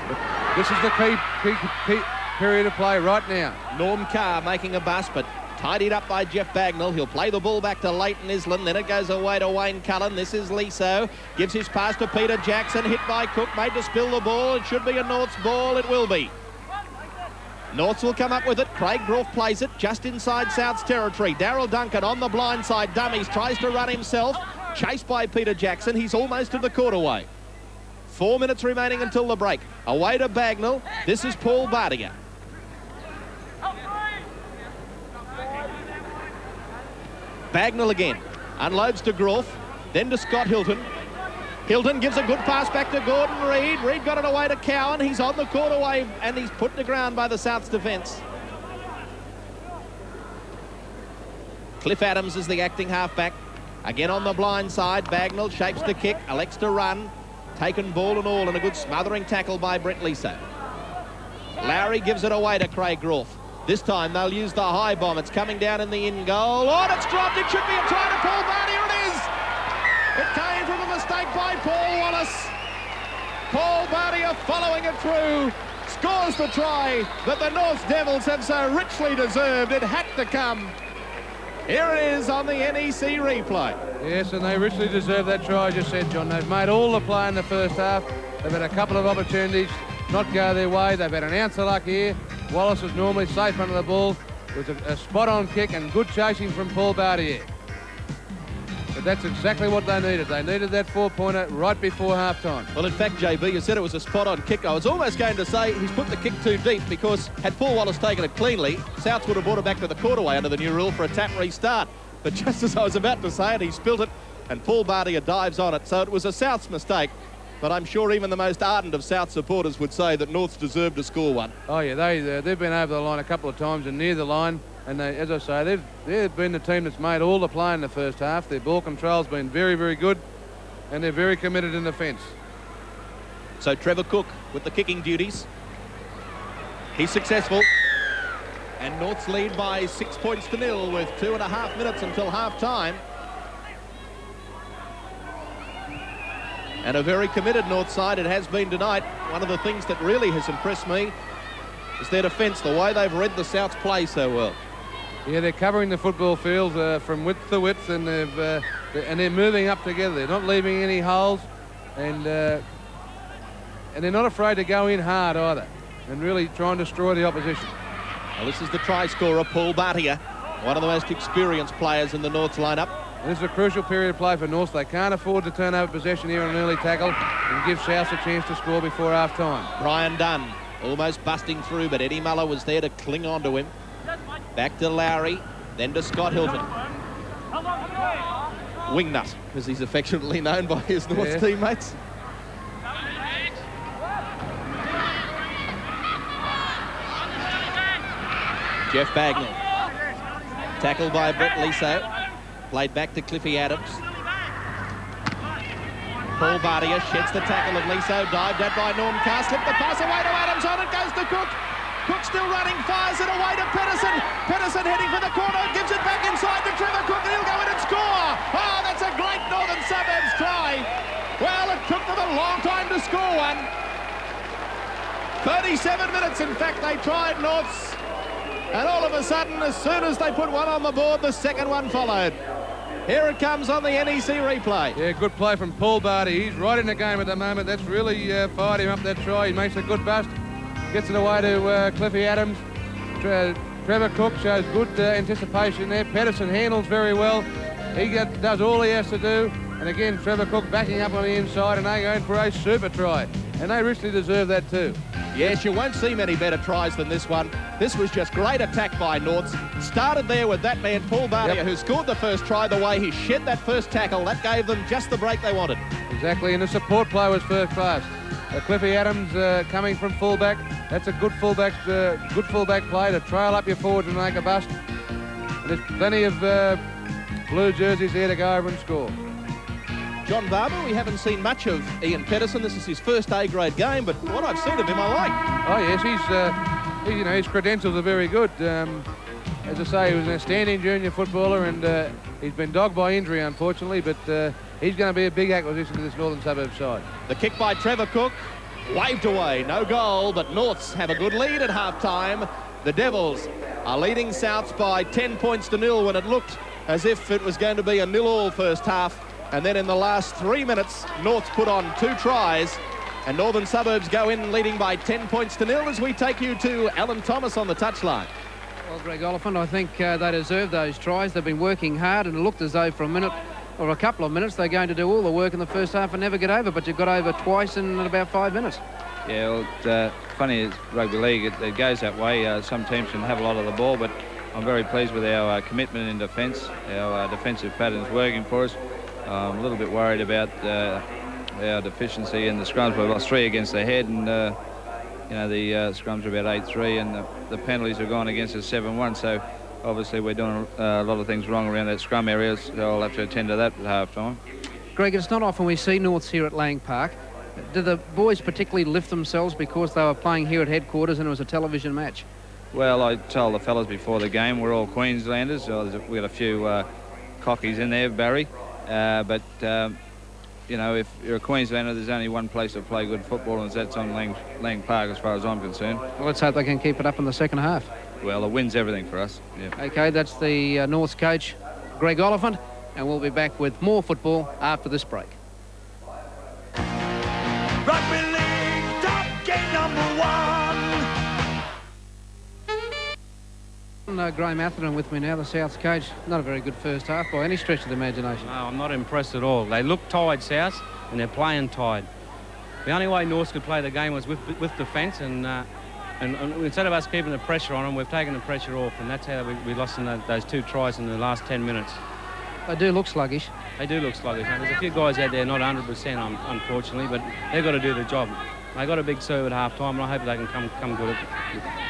But this is the key period of play right now. Norm Carr making a bust, but Tidied up by Jeff Bagnall. He'll play the ball back to Leighton Island. Then it goes away to Wayne Cullen. This is Liso. Gives his pass to Peter Jackson. Hit by Cook. Made to spill the ball. It should be a North's ball. It will be. Norths will come up with it. Craig Groff plays it just inside South's territory. Darryl Duncan on the blind side. Dummies. Tries to run himself. Chased by Peter Jackson. He's almost to the quarterway. 4 minutes remaining until the break. Away to Bagnall. This is Paul Bartier. Bagnall again. Unloads to Groff. Then to Scott Hilton. Hilton gives a good pass back to Gordon Reid. Reid got it away to Cowan. He's on the quarterway and he's put to ground by the South's defence. Cliff Adams is the acting halfback. Again on the blind side. Bagnall shapes to kick. Elects to run. Taken ball and all, and a good smothering tackle by Brett Liso. Lowry gives it away to Craig Groff. This time they'll use the high bomb. It's coming down in the in goal. Oh, and it's dropped. It should be a try to Paul Bartier. It is. It came from a mistake by Paul Wallace. Paul Bartier following it through. Scores the try that the North Devils have so richly deserved. It had to come. Here it is on the NEC replay. Yes, and they richly deserve that try, I just said, John. They've made all the play in the first half. They've had a couple of opportunities not go their way. They've had an ounce of luck here. Wallace is normally safe under the ball. It was a spot-on kick and good chasing from Paul Bartier. But that's exactly what they needed. They needed that 4-pointer right before half-time. Well, in fact, JB, you said it was a spot-on kick. I was almost going to say he's put the kick too deep because had Paul Wallace taken it cleanly, Souths would have brought it back to the quarterway under the new rule for a tap restart. But just as I was about to say it, he spilt it and Paul Bartier dives on it. So it was a Souths mistake. But I'm sure even the most ardent of South supporters would say that Norths deserved to score one. Oh, yeah, they've been over the line a couple of times and near the line. And they, as I say, they've been the team that's made all the play in the first half. Their ball control's been very, very good. And they're very committed in defence. So Trevor Cook with the kicking duties. He's successful. And Norths lead by 6 points to 0 with 2.5 minutes until half-time. And a very committed North side it has been tonight. One of the things that really has impressed me is their defence, the way they've read the South's play so well. Yeah, they're covering the football field from width to width, and they're moving up together. They're not leaving any holes, and they're not afraid to go in hard either, and really try and destroy the opposition. Well, this is the try scorer, Paul Bartier, one of the most experienced players in the North's lineup. This is a crucial period of play for North. They can't afford to turn over possession here on an early tackle and give South a chance to score before half-time. Brian Dunn almost busting through, but Eddie Muller was there to cling on to him. Back to Lowry, then to Scott Hilton. Wingnut, as he's affectionately known by his North teammates. Jeff Bagnall. Tackled by Brett Liso. Played back to Cliffy Adams. Paul Bartier sheds the tackle of Liso. Dived at by Norm Carr. Slipped the pass away to Adams. On it goes to Cook. Cook still running. Fires it away to Pedersen. Pedersen heading for the corner. Gives it back inside to Trevor Cook. And he'll go in and score. Oh, that's a great Northern Suburbs try. Well, it took them a long time to score one. 37 minutes, in fact, they tried, Norths. And all of a sudden, as soon as they put one on the board, the second one followed. Here it comes on the NEC replay. Yeah, good play from Paul Bartier. He's right in the game at the moment. That's really fired him up, that try. He makes a good bust. Gets it away to Cliffy Adams. Trevor Cook shows good anticipation there. Pedersen handles very well. He does all he has to do. And again, Trevor Cook backing up on the inside, and they're going for a super try. And they richly deserve that too. Yes, you won't see many better tries than this one. This was just great attack by Norths. Started there with that man, Paul Bartier, who scored the first try. The way he shed that first tackle, that gave them just the break they wanted. Exactly, and the support play was first class. Cliffy Adams coming from fullback. That's a good fullback play to trail up your forwards and make a bust. And there's plenty of blue jerseys there to go over and score. John Barber, we haven't seen much of Ian Pedersen. This is his first A-grade game, but what I've seen of him, I like. Oh yes, his credentials are very good. As I say, he was an outstanding junior footballer, and he's been dogged by injury, unfortunately, but he's going to be a big acquisition to this Northern Suburbs side. The kick by Trevor Cook, waved away, no goal, but Norths have a good lead at half-time. The Devils are leading Souths by 10 points to 0 when it looked as if it was going to be a 0-all first half. And then in the last 3 minutes, Norths put on 2 tries. And Northern Suburbs go in leading by 10 points to 0 as we take you to Alan Thomas on the touchline. Well, Greg Oliphant, I think they deserve those tries. They've been working hard, and it looked as though for a minute or a couple of minutes they're going to do all the work in the first half and never get over, but you've got over twice in about 5 minutes. Yeah, well, it's funny, it's rugby league, it goes that way. Some teams can have a lot of the ball, but I'm very pleased with our commitment in defence. Our defensive pattern's working for us. I'm a little bit worried about our deficiency in the scrums. We've lost 3 against the head, and you know, the scrums are about 8-3, and the penalties have gone against us 7-1. So obviously we're doing a lot of things wrong around that scrum area, so I'll have to attend to that at half time. Greg, it's not often we see Norths here at Lang Park. Did the boys particularly lift themselves because they were playing here at headquarters and it was a television match? Well, I told the fellas before the game we're all Queenslanders. So we've got a few cockies in there, Barry. But you know, if you're a Queenslander, there's only one place to play good football, and that's on Lang Park, as far as I'm concerned. Well, let's hope they can keep it up in the second half. Well, a win's everything for us. Yeah. OK, that's the Norths coach, Greg Oliphant, and we'll be back with more football after this break. Rugby League top game number 1. Graeme Atherton with me now, the Souths coach. Not a very good first half by any stretch of the imagination. No, I'm not impressed at all. They look tired, Souths, and they're playing tired. The only way Norths could play the game was with defence, and instead of us keeping the pressure on them, we've taken the pressure off, and that's how we lost in those 2 tries in the last 10 minutes. They do look sluggish. They do look sluggish. Now, there's a few guys out there not 100%, unfortunately, but they've got to do the job. They got a big serve at half time, and I hope they can come good at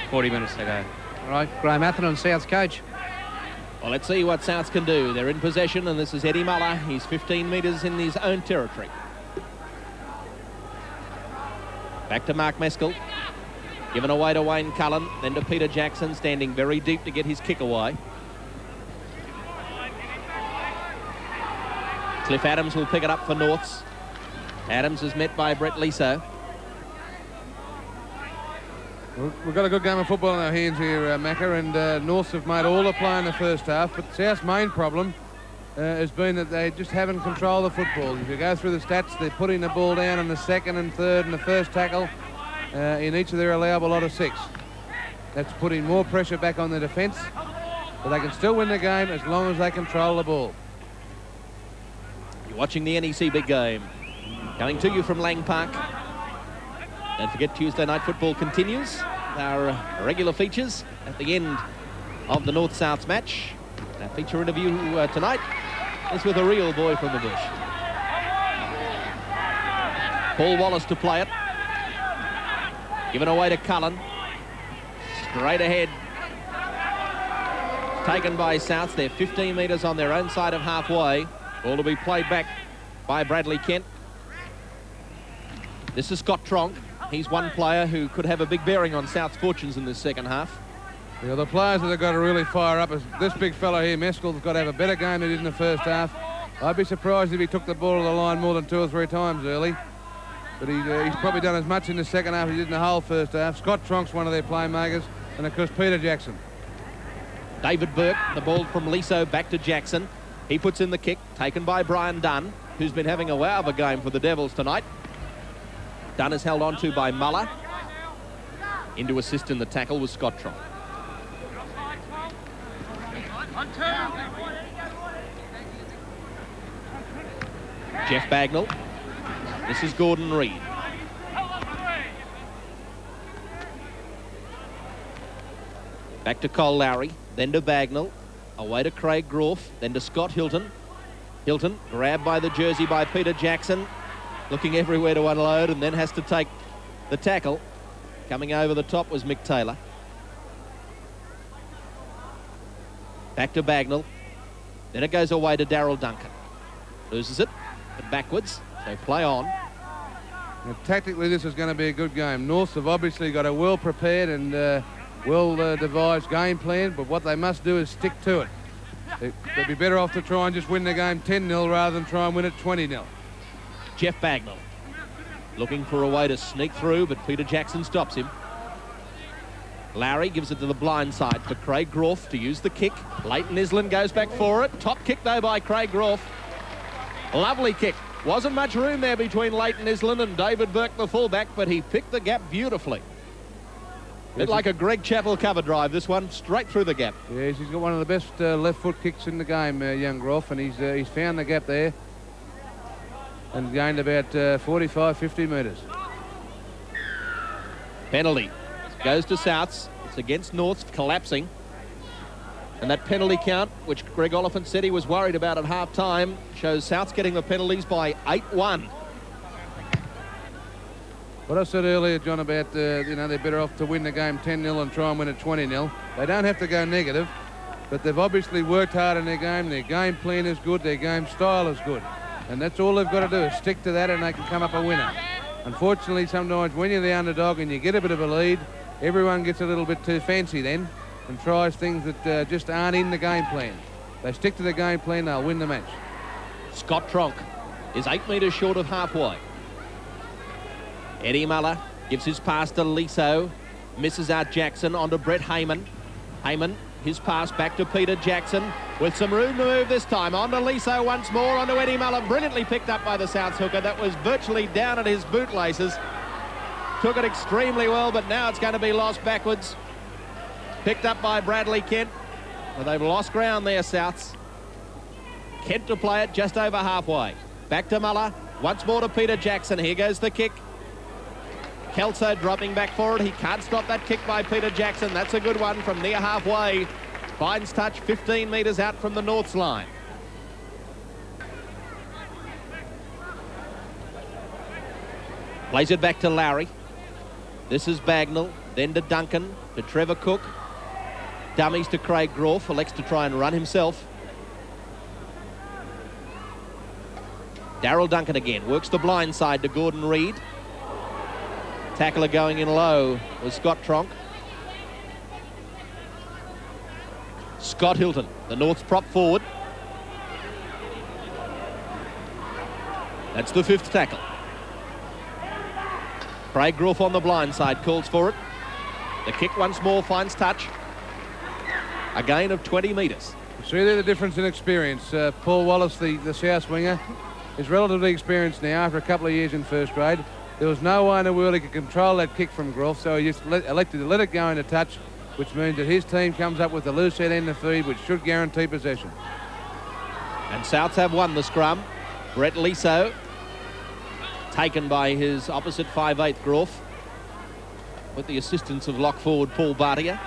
40 minutes to go. All right, Graeme Atherton, Souths coach. Well, let's see what Souths can do. They're in possession, and this is Eddie Muller. He's 15 metres in his own territory. Back to Mark Meskell. Given away to Wayne Cullen, then to Peter Jackson, standing very deep to get his kick away. Cliff Adams will pick it up for Norths. Adams is met by Brett Liso. We've got a good game of football in our hands here, Macca, and Norths have made all the play in the first half, but South's main problem has been that they just haven't controlled the football. If you go through the stats, they're putting the ball down in the second and third and the first tackle in each of their allowable lot of 6. That's putting more pressure back on the defence, but they can still win the game as long as they control the ball. You're watching the NEC Big Game. Coming to you from Lang Park. Don't forget, Tuesday night football continues. Our regular features at the end of the North-Souths match. Our feature interview tonight is with a real boy from the bush. Paul Wallace to play it. Given away to Cullen. Straight ahead. Taken by Souths. They're 15 metres on their own side of halfway. Ball to be played back by Bradley Kent. This is Scott Tronk. He's one player who could have a big bearing on South's fortunes in this second half. Yeah, the players that have got to really fire up is this big fella here, Meskell's got to have a better game than he did in the first half. I'd be surprised if he took the ball to the line more than 2 or 3 times early. But he's probably done as much in the second half as he did in the whole first half. Scott Tronk's one of their playmakers, and of course Peter Jackson. David Burke, the ball from Liso back to Jackson. He puts in the kick, taken by Brian Dunn, who's been having a wow of a game for the Devils tonight. Dunn is held on to by Muller. In to assist in the tackle was Scott Tronk. Jeff Bagnall. This is Gordon Reid. Back to Cole Lowry, then to Bagnall. Away to Craig Groff, then to Scott Hilton. Hilton grabbed by the jersey by Peter Jackson. Looking everywhere to unload and then has to take the tackle. Coming over the top was Mick Taylor. Back to Bagnall. Then it goes away to Darryl Duncan. Loses it, but backwards, so play on. Now, tactically, this is going to be a good game. Norths have obviously got a well-prepared and well-devised game plan, but what they must do is stick to it. They'd be better off to try and just win the game 10-0 rather than try and win it 20-0. Jeff Bagnall looking for a way to sneak through, but Peter Jackson stops him. Lowry gives it to the blind side for Craig Groff to use the kick. Leighton Island goes back for it. Top kick, though, by Craig Groff. Lovely kick. Wasn't much room there between Leighton Island and David Burke, the fullback, but he picked the gap beautifully. Bit like a Greg Chappell cover drive, this one, straight through the gap. Yes, he's got one of the best left foot kicks in the game, young Groff, and he's found the gap there and gained about 45, 50 metres. Penalty goes to Souths. It's against Norths, collapsing. And that penalty count, which Greg Oliphant said he was worried about at half-time, shows Souths getting the penalties by 8-1. What I said earlier, John, about, they're better off to win the game 10-0 and try and win it 20-0. They don't have to go negative, but they've obviously worked hard in their game. Their game plan is good, their game style is good. And that's all they've got to do is stick to that and they can come up a winner. Unfortunately, sometimes when you're the underdog and you get a bit of a lead, everyone gets a little bit too fancy then and tries things that just aren't in the game plan. They stick to the game plan, they'll win the match. Scott Tronk is 8 metres short of halfway. Eddie Muller gives his pass to Liso, misses out Jackson onto Brett Heyman. Heyman, his pass back to Peter Jackson with some room to move this time. On to Liso once more, onto Eddie Muller, brilliantly picked up by the Souths hooker. That was virtually down at his bootlaces. Took it extremely well, but now it's going to be lost backwards. Picked up by Bradley Kent. Well, they've lost ground there, Souths. Kent to play it just over halfway. Back to Muller. Once more to Peter Jackson. Here goes the kick. Kelso dropping back for it. He can't stop that kick by Peter Jackson. That's a good one from near halfway. Finds touch 15 metres out from the Norths line. Plays it back to Lowry. This is Bagnall. Then to Duncan. To Trevor Cook. Dummies to Craig Groff. Elects to try and run himself. Darryl Duncan again. Works the blind side to Gordon Reid. Tackler going in low was Scott Tronk. Scott Hilton, the North's prop forward. That's the 5th tackle. Craig Groff on the blind side calls for it. The kick once more finds touch. A gain of 20 metres. See there the difference in experience. Paul Wallace, the South winger, is relatively experienced now after a couple of years in first grade. There was no way in the world he could control that kick from Groff, so he just elected to let it go into touch, which means that his team comes up with the loose head end of feed, which should guarantee possession. And Souths have won the scrum. Brett Liso, taken by his opposite 5'8" Groff, with the assistance of lock forward Paul Bartier.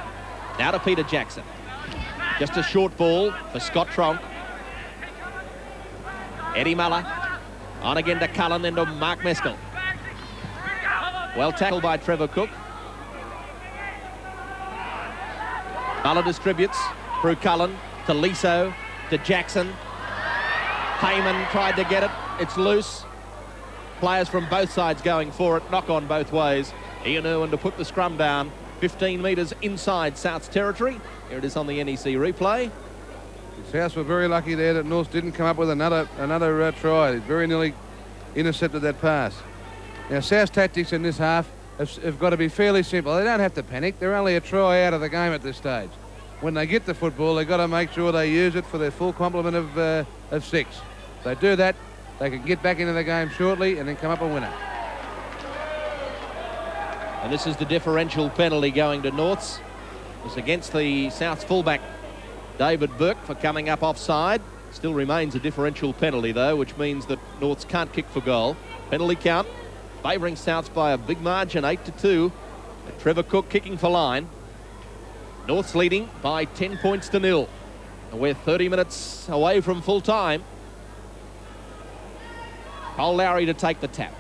Now to Peter Jackson. Just a short ball for Scott Tronk. Eddie Muller. On again to Cullen, then to Mark Meskell. Well tackled by Trevor Cook. Muller distributes through Cullen to Liso, to Jackson. Heyman tried to get it. It's loose. Players from both sides going for it. Knock on both ways. Ian Irwin to put the scrum down. 15 metres inside South's territory. Here it is on the NEC replay. The Souths were very lucky there that North didn't come up with another try. They very nearly intercepted that pass. Now, South's tactics in this half have got to be fairly simple. They don't have to panic. They're only a try out of the game at this stage. When they get the football, they've got to make sure they use it for their full complement of 6. If they do that, they can get back into the game shortly and then come up a winner. And this is the differential penalty going to Norths. It's against the South's fullback, David Burke, for coming up offside. Still remains a differential penalty, though, which means that Norths can't kick for goal. Penalty count favouring Souths by a big margin, 8-2. And Trevor Cook kicking for line. Norths leading by 10 points to 0. And we're 30 minutes away from full time. Cole Lowry to take the tap.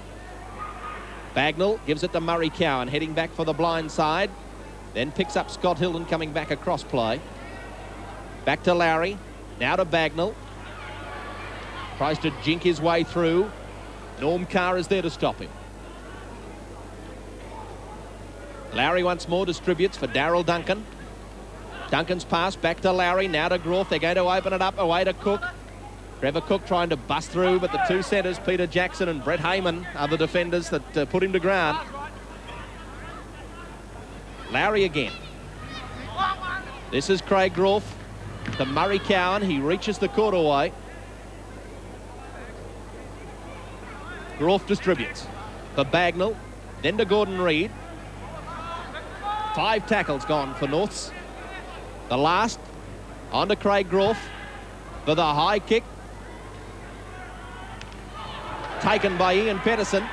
Bagnall gives it to Murray Cowan, heading back for the blind side. Then picks up Scott Hilton coming back across play. Back to Lowry. Now to Bagnall. Tries to jink his way through. Norm Carr is there to stop him. Lowry once more distributes for Darryl Duncan. Duncan's pass back to Lowry. Now to Groff. They're going to open it up away to Cook. Trevor Cook trying to bust through, but the two centres, Peter Jackson and Brett Heyman, are the defenders that put him to ground. Lowry again. This is Craig Groff to Murray Cowan. He reaches the quarterway. Groff distributes for Bagnall, then to Gordon Reid. 5 tackles gone for Norths. The last on to Craig Groff for the high kick. Taken by Ian Pedersen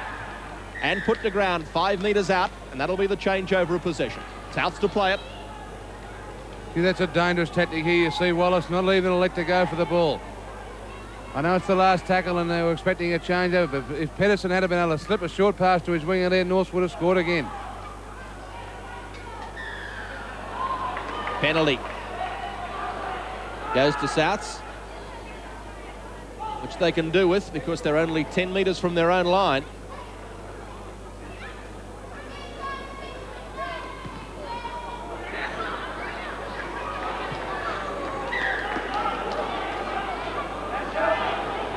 and put to ground 5 metres out, and that'll be the changeover of possession. Souths to play it. See, that's a dangerous tactic here. You see Wallace not even elect to go for the ball. I know it's the last tackle and they were expecting a changeover, but if Pedersen had been able to slip a short pass to his winger there, Norths would have scored again. Penalty goes to Souths, which they can do with because they're only 10 metres from their own line.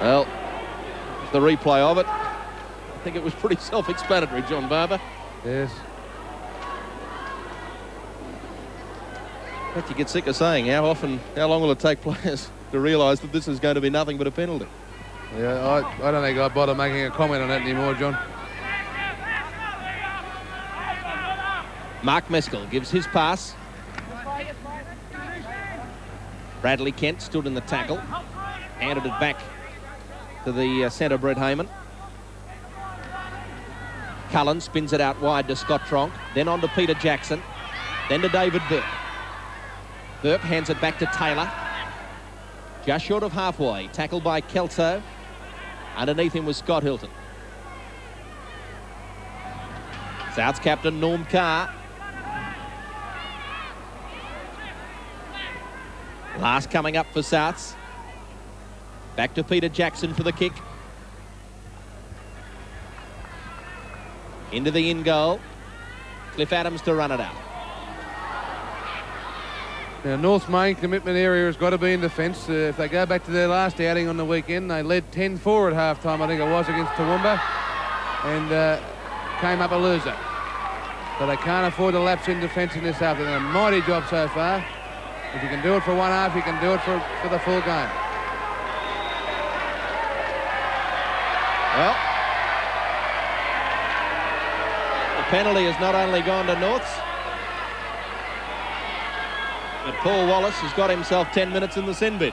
Well, the replay of it, I think it was pretty self-explanatory, John Barber. Yes. But you get sick of saying how long will it take players to realise that this is going to be nothing but a penalty? Yeah, I don't think I'd bother making a comment on that anymore, John. Mark Meskell gives his pass. Bradley Kent stood in the tackle, handed it back to the centre, Brett Hayman. Cullen spins it out wide to Scott Tronk, then on to Peter Jackson, then to David Burke. Burke hands it back to Taylor. Just short of halfway, tackled by Kelso. Underneath him was Scott Hilton. South's captain Norm Carr. Last coming up for Souths. Back to Peter Jackson for the kick. Into the in goal. Cliff Adams to run it out. Now, North's main commitment area has got to be in defence. If they go back to their last outing on the weekend, they led 10-4 at half-time, I think it was, against Toowoomba, and came up a loser. So they can't afford to lapse in defence in this afternoon. A mighty job so far. If you can do it for one half, you can do it for the full game. Well, the penalty has not only gone to Norths, but Paul Wallace has got himself 10 minutes in the sin bin.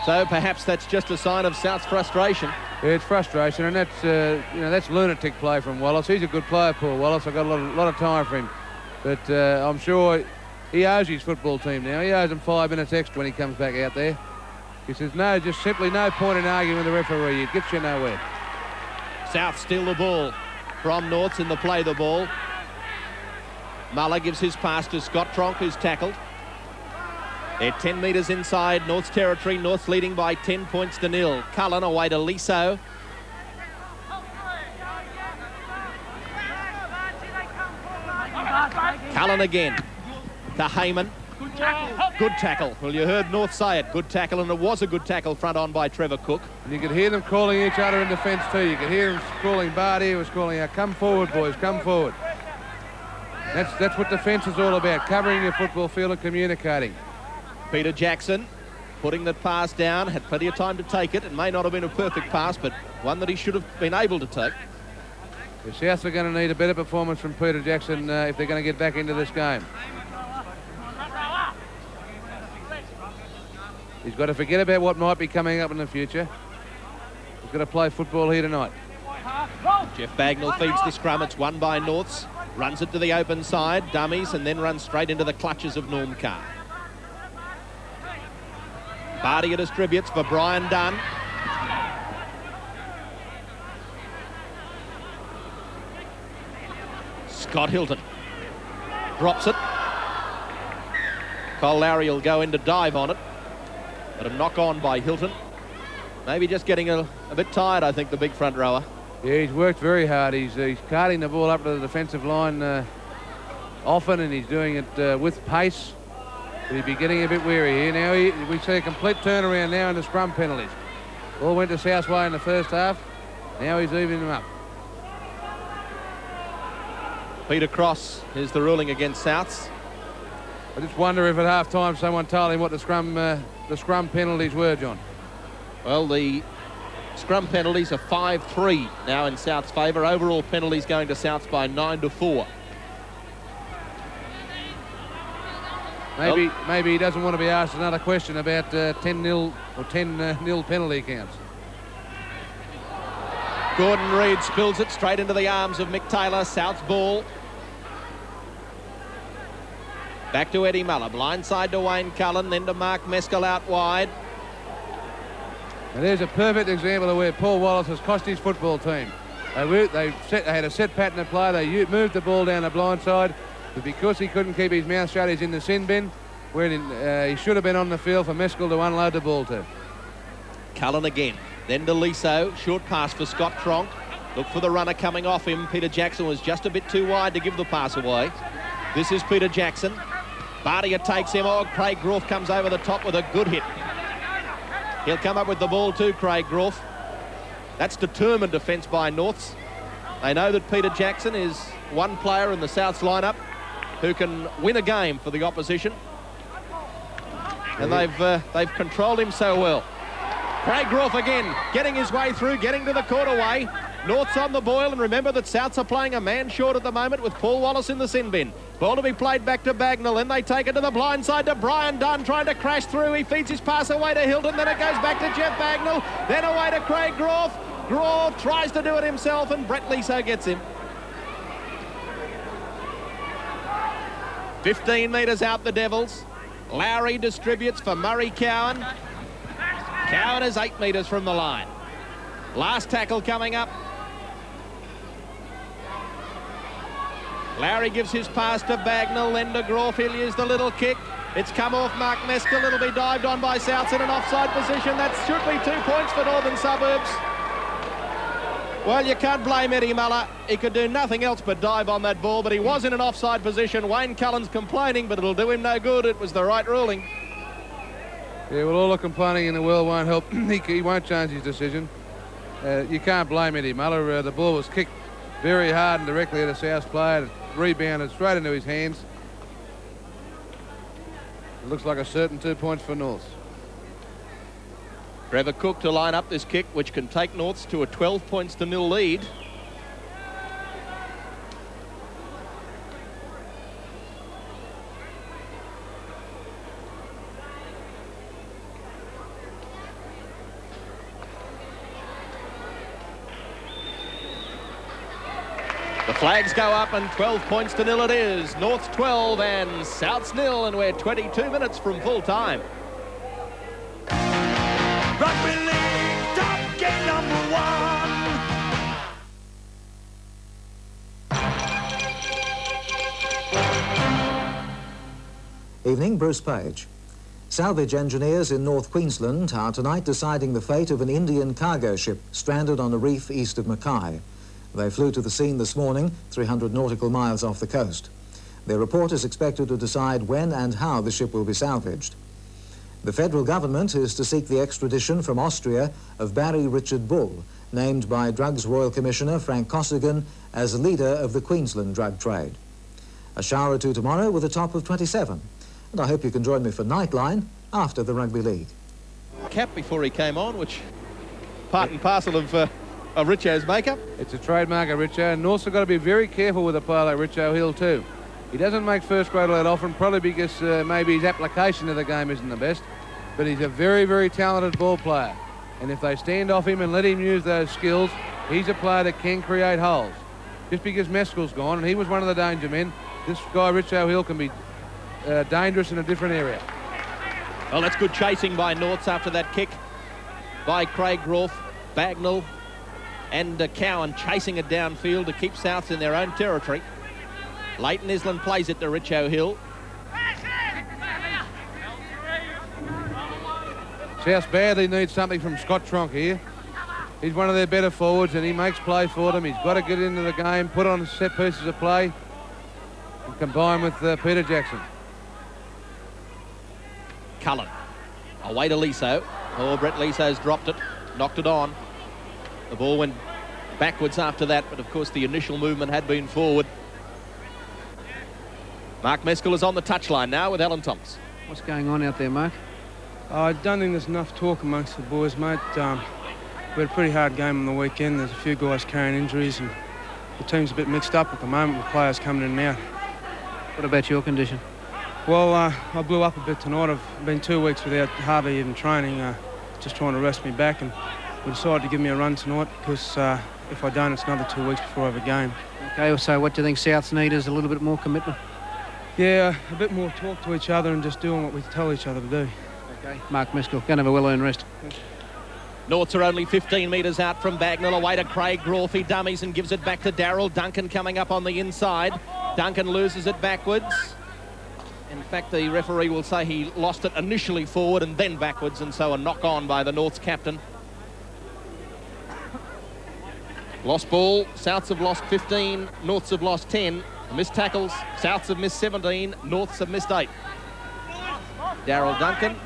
So perhaps that's just a sign of South's frustration. Yeah, it's frustration, and that's lunatic play from Wallace. He's a good player, Paul Wallace. I've got a lot of time for him, but I'm sure he owes his football team now. He owes them 5 minutes extra when he comes back out there. He says just simply no point in arguing with the referee. It gets you nowhere. South steal the ball from Norths in the play the ball. Muller gives his pass to Scott Tronk, who's tackled. They're 10 metres inside North's territory. North's leading by 10 points to 0. Cullen away to Liso. Cullen again to Hayman. Good tackle. Well, you heard North say it. Good tackle, and it was a good tackle front on by Trevor Cook. And you could hear them calling each other in defence too. You could hear him calling Bartier, was calling out, come forward, boys, come forward. That's what defence is all about, covering your football field and communicating. Peter Jackson putting the pass down, had plenty of time to take it. It may not have been a perfect pass, but one that he should have been able to take. The Souths are going to need a better performance from Peter Jackson if they're going to get back into this game. He's got to forget about what might be coming up in the future. He's got to play football here tonight. Jeff Bagnall feeds the scrum. It's won by Norths. Runs it to the open side, dummies, and then runs straight into the clutches of Norm Carr. Bartier distributes for Brian Dunn. Scott Hilton drops it. Cole Lowry will go in to dive on it, but a knock on by Hilton. Maybe just getting a bit tired, I think, the big front rower. Yeah, he's worked very hard. He's carting the ball up to the defensive line often, and he's doing it with pace. But he'd be getting a bit weary here. Now we see a complete turnaround now in the scrum penalties. All went to South Way in the first half. Now he's evening them up. Peter Cross is the ruling against Souths. I just wonder if at half-time someone told him what the scrum penalties were, John. Well, the scrum penalties are 5-3 now in South's favour. Overall penalties going to Souths by 9-4. Maybe he doesn't want to be asked another question about 10-0 or 10-0 penalty counts. Gordon Reid spills it straight into the arms of Mick Taylor. South's ball. Back to Eddie Muller. Blindside to Wayne Cullen, then to Mark Meskell out wide. And there's a perfect example of where Paul Wallace has cost his football team. They had a set pattern of play. They moved the ball down the blind side, but because he couldn't keep his mouth shut, he's in the sin bin, where he should have been on the field for Meskell to unload the ball to. Cullen again. Then to Liso. Short pass for Scott Tronk. Look for the runner coming off him. Peter Jackson was just a bit too wide to give the pass away. This is Peter Jackson. Bartier takes him on. Craig Groff comes over the top with a good hit. He'll come up with the ball too, Craig Groff. That's determined defence by Norths. They know that Peter Jackson is one player in the Souths lineup who can win a game for the opposition. And they've controlled him so well. Craig Groff again, getting his way through, getting to the quarterway. North's on the boil, and remember that Souths are playing a man short at the moment with Paul Wallace in the sin bin. Ball to be played back to Bagnall, then they take it to the blind side to Brian Dunn, trying to crash through. He feeds his pass away to Hilton, then it goes back to Jeff Bagnall, then away to Craig Groff. Groff tries to do it himself, and Brett Liso gets him. 15 metres out the Devils. Lowry distributes for Murray Cowan. Cowan is 8 metres from the line. Last tackle coming up. Lowry gives his pass to Bagnall, then to Groff. He'll use the little kick. It's come off Mark Meskell. It'll be dived on by Souths in an offside position. That should be 2 points for Northern Suburbs. Well, you can't blame Eddie Muller. He could do nothing else but dive on that ball, but he was in an offside position. Wayne Cullen's complaining, but it'll do him no good. It was the right ruling. Yeah, well, all the complaining in the world won't help. He won't change his decision. You can't blame Eddie Muller. The ball was kicked very hard and directly at a South player. It rebounded straight into his hands. It looks like a certain 2 points for Norths. Trevor Cook to line up this kick, which can take Norths to a 12 points to 0 lead. The flags go up and 12 points to 0 it is. Norths 12 and Souths 0, and we're 22 minutes from full time. Rugby League top game #1. Evening, Bruce Page. Salvage engineers in North Queensland are tonight deciding the fate of an Indian cargo ship stranded on a reef east of Mackay. They flew to the scene this morning, 300 nautical miles off the coast. Their report is expected to decide when and how the ship will be salvaged. The federal government is to seek the extradition from Austria of Barry Richard Bull, named by Drugs Royal Commissioner Frank Costigan as leader of the Queensland drug trade. A shower or two tomorrow with a top of 27. And I hope you can join me for Nightline after the Rugby League. Cap before he came on, which part and parcel of Richo's makeup. It's a trademark of Richo, and Norths have got to be very careful with a player like Richo Hill too. He doesn't make first grade that often, probably because maybe his application of the game isn't the best, but he's a very, very talented ball player. And if they stand off him and let him use those skills, he's a player that can create holes. Just because Meskell's gone, and he was one of the danger men, this guy Richo Hill can be dangerous in a different area. Well, that's good chasing by Norths after that kick by Craig Groff, Bagnall and Cowan chasing it downfield to keep Souths in their own territory. Leighton Island plays it to Richo Hill. South badly needs something from Scott Tronk here. He's one of their better forwards and he makes play for them. He's got to get into the game, put on set pieces of play and combine with Peter Jackson. Cullen. Away to Liso. Oh, Brett Liso's dropped it, knocked it on. The ball went backwards after that, but of course the initial movement had been forward. Mark Meskell is on the touchline now with Alan Thomas. What's going on out there, Mark? I don't think there's enough talk amongst the boys, mate. We had a pretty hard game on the weekend. There's a few guys carrying injuries and the team's a bit mixed up at the moment with players coming in and out. What about your condition? Well, I blew up a bit tonight. I've been 2 weeks without hardly even training, just trying to rest me back, and we decided to give me a run tonight because if I don't, it's another 2 weeks before I have a game. Okay, so what do you think Souths need is a little bit more commitment? Yeah, a bit more talk to each other and just doing what we tell each other to do. Okay, Mark Meskell, going to have a well-earned rest. Norths are only 15 metres out from Bagnall. Away to Craig Groff. He dummies and gives it back to Darryl Duncan coming up on the inside. Duncan loses it backwards. In fact, the referee will say he lost it initially forward and then backwards, and so a knock on by the Norths captain. Lost ball. Souths have lost 15. Norths have lost 10. Missed tackles. Souths have missed 17. Norths have missed 8. Darryl Duncan.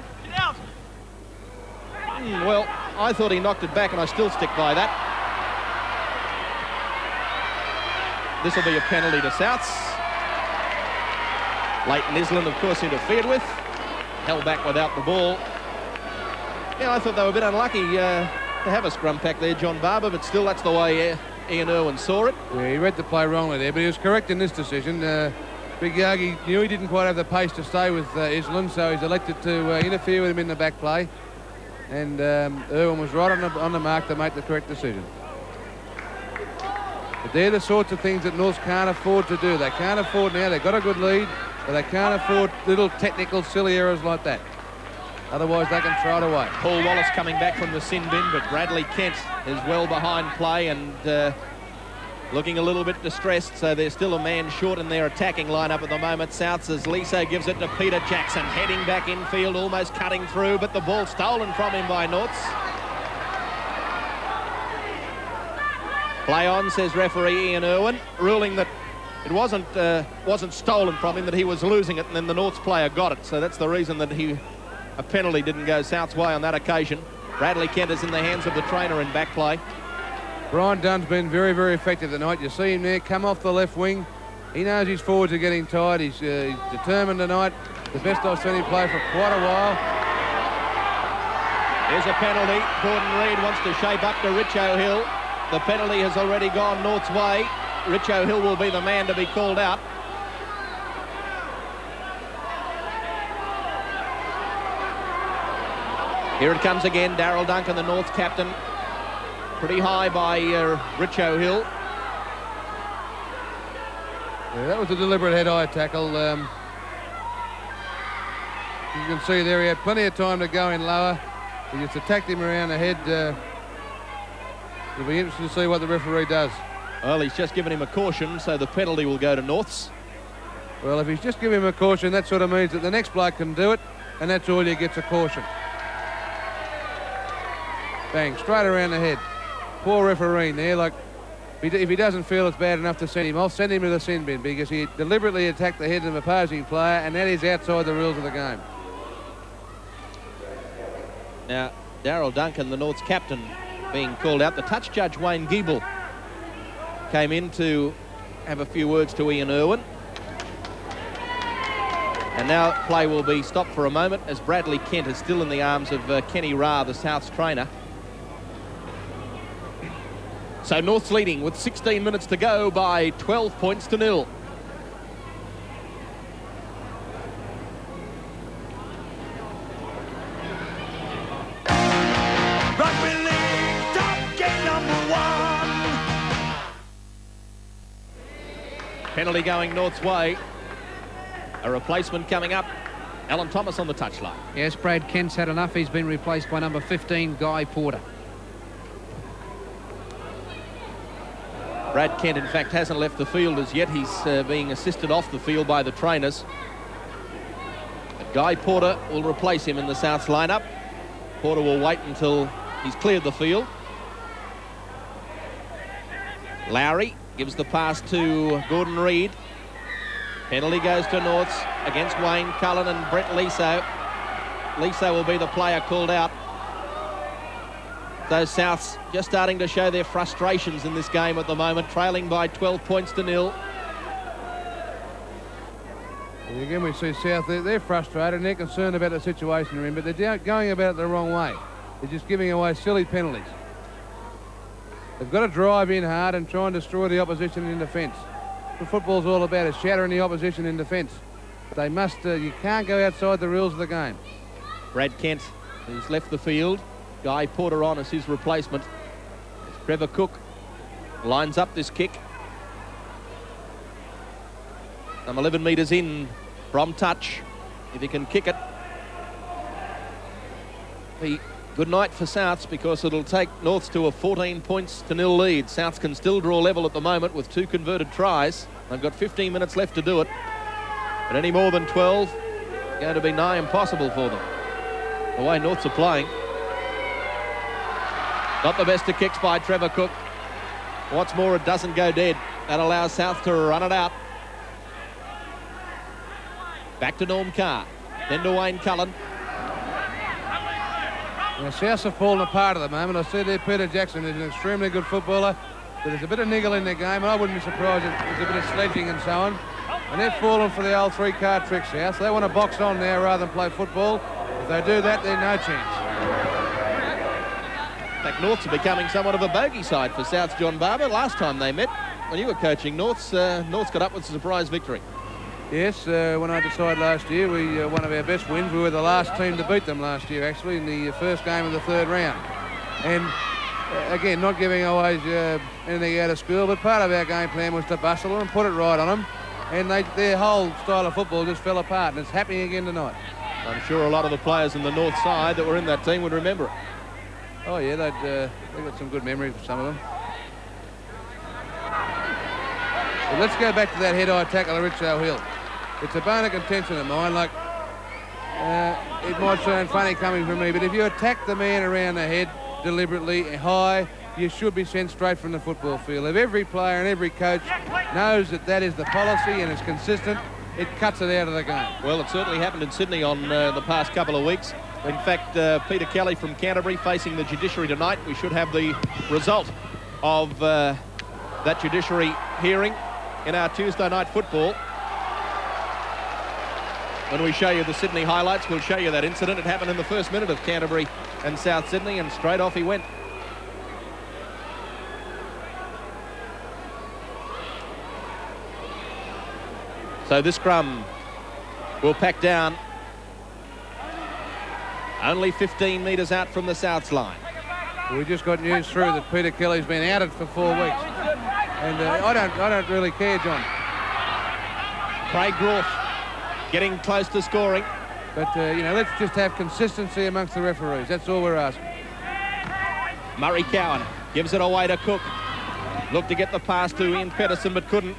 Well, I thought he knocked it back, and I still stick by that. This will be a penalty to Souths. Leighton Island, of course, interfered with. Held back without the ball. Yeah, I thought they were a bit unlucky to have a scrum pack there, John Barber, but still, that's the way Ian Irwin saw it. Yeah, he read the play wrongly there, but he was correct in this decision. Big Yagi knew he didn't quite have the pace to stay with Island, so he's elected to interfere with him in the back play. And Irwin was right on the mark to make the correct decision. But they're the sorts of things that Norths can't afford to do. They can't afford now. They've got a good lead, but they can't afford little technical, silly errors like that. Otherwise, they can throw it away. Paul Wallace coming back from the sin bin, but Bradley Kent is well behind play and looking a little bit distressed, so there's still a man short in their attacking lineup at the moment. Souths as Liso gives it to Peter Jackson, heading back infield, almost cutting through, but the ball stolen from him by Norths. Play on, says referee Ian Irwin, ruling that it wasn't stolen from him, that he was losing it, and then the Norths player got it. So that's the reason that a penalty didn't go South's way on that occasion. Bradley Kent is in the hands of the trainer in back play. Brian Dunn's been very, very effective tonight. You see him there come off the left wing. He knows his forwards are getting tired. He's determined tonight. The best I've seen him play for quite a while. There's a penalty. Gordon Reid wants to shape up to Rich O'Hill. The penalty has already gone North's way. Rich O'Hill will be the man to be called out. Here it comes again. Darryl Duncan, the Norths captain. Pretty high by Rich O'Hill. Yeah, that was a deliberate head-eye tackle. You can see there he had plenty of time to go in lower. He just attacked him around the head. It'll be interesting to see what the referee does. Well, he's just given him a caution, so the penalty will go to Norths. Well, if he's just given him a caution, that sort of means that the next bloke can do it, and that's all he gets, a caution. Bang, straight around the head. Poor referee there. Like, if he doesn't feel it's bad enough to send him off, send him to the sin bin, because he deliberately attacked the head of an opposing player, and that is outside the rules of the game. Now, Darryl Duncan, the Norths captain, being called out. The touch judge, Wayne Giebel, came in to have a few words to Ian Irwin. And now play will be stopped for a moment as Bradley Kent is still in the arms of Kenny Ra, the Souths trainer. So Norths leading with 16 minutes to go by 12 points to 0. Rugby League top game #1. Penalty going North's way. A replacement coming up. Alan Thomas on the touchline. Yes, Brad Kent's had enough. He's been replaced by number 15, Guy Porter. Brad Kent, in fact, hasn't left the field as yet. He's being assisted off the field by the trainers. But Guy Porter will replace him in the Souths lineup. Porter will wait until he's cleared the field. Lowry gives the pass to Gordon Reid. Penalty goes to Norths against Wayne Cullen and Brett Liso. Liso will be the player called out. Those Souths just starting to show their frustrations in this game at the moment, trailing by 12 points to 0. And again, we see South, they're frustrated and they're concerned about the situation they're in, but they're going about it the wrong way. They're just giving away silly penalties. They've got to drive in hard and try and destroy the opposition in defence. What football's all about is shattering the opposition in defence. They must, you can't go outside the rules of the game. Brad Kent has left the field. Guy Porter on as his replacement. Trevor Cook lines up this kick. Some 11 metres in from touch, if he can kick it. Be good night for Souths because it'll take Norths to a 14 points to 0 lead. Souths can still draw level at the moment with 2 converted tries. They've got 15 minutes left to do it. But any more than 12, going to be nigh impossible for them. The way Norths are playing. Not the best of kicks by Trevor Cook. What's more, it doesn't go dead. That allows South to run it out. Back to Norm Carr. Then to Wayne Cullen. Now, Souths have fallen apart at the moment. I see there Peter Jackson is an extremely good footballer, but there's a bit of niggle in their game, and I wouldn't be surprised if there's a bit of sledging and so on. And they've fallen for the old 3-card trick, South. So they want to box on now rather than play football. If they do that, they're no chance. In fact, Norths are becoming somewhat of a bogey side for South's John Barber. Last time they met, when you were coaching Norths, Norths got up with a surprise victory. Yes, when I decided last year, one of our best wins. We were the last team to beat them last year, actually, in the first game of the 3rd round. And again, not giving away anything out of school, but part of our game plan was to bustle them and put it right on them. And their whole style of football just fell apart, and it's happening again tonight. I'm sure a lot of the players in the North side that were in that team would remember it. Oh yeah, they've got some good memories of some of them. So let's go back to that head-eye tackle of Rich O'Hill. It's a bone of contention of mine. Like, it might sound funny coming from me, but if you attack the man around the head deliberately high, you should be sent straight from the football field. If every player and every coach knows that that is the policy and is consistent, it cuts it out of the game. Well, it certainly happened in Sydney on the past couple of weeks. In fact, Peter Kelly from Canterbury facing the judiciary tonight. We should have the result of that judiciary hearing in our Tuesday night football. When we show you the Sydney highlights, we'll show you that incident. It happened in the first minute of Canterbury and South Sydney, and straight off he went. So this scrum will pack down. Only 15 metres out from the Souths line. We just got news through that Peter Kelly's been outed for 4 weeks. And I don't really care, John. Craig Groff getting close to scoring. But, let's just have consistency amongst the referees. That's all we're asking. Murray Cowan gives it away to Cook. Looked to get the pass to Ian Pedersen, but couldn't.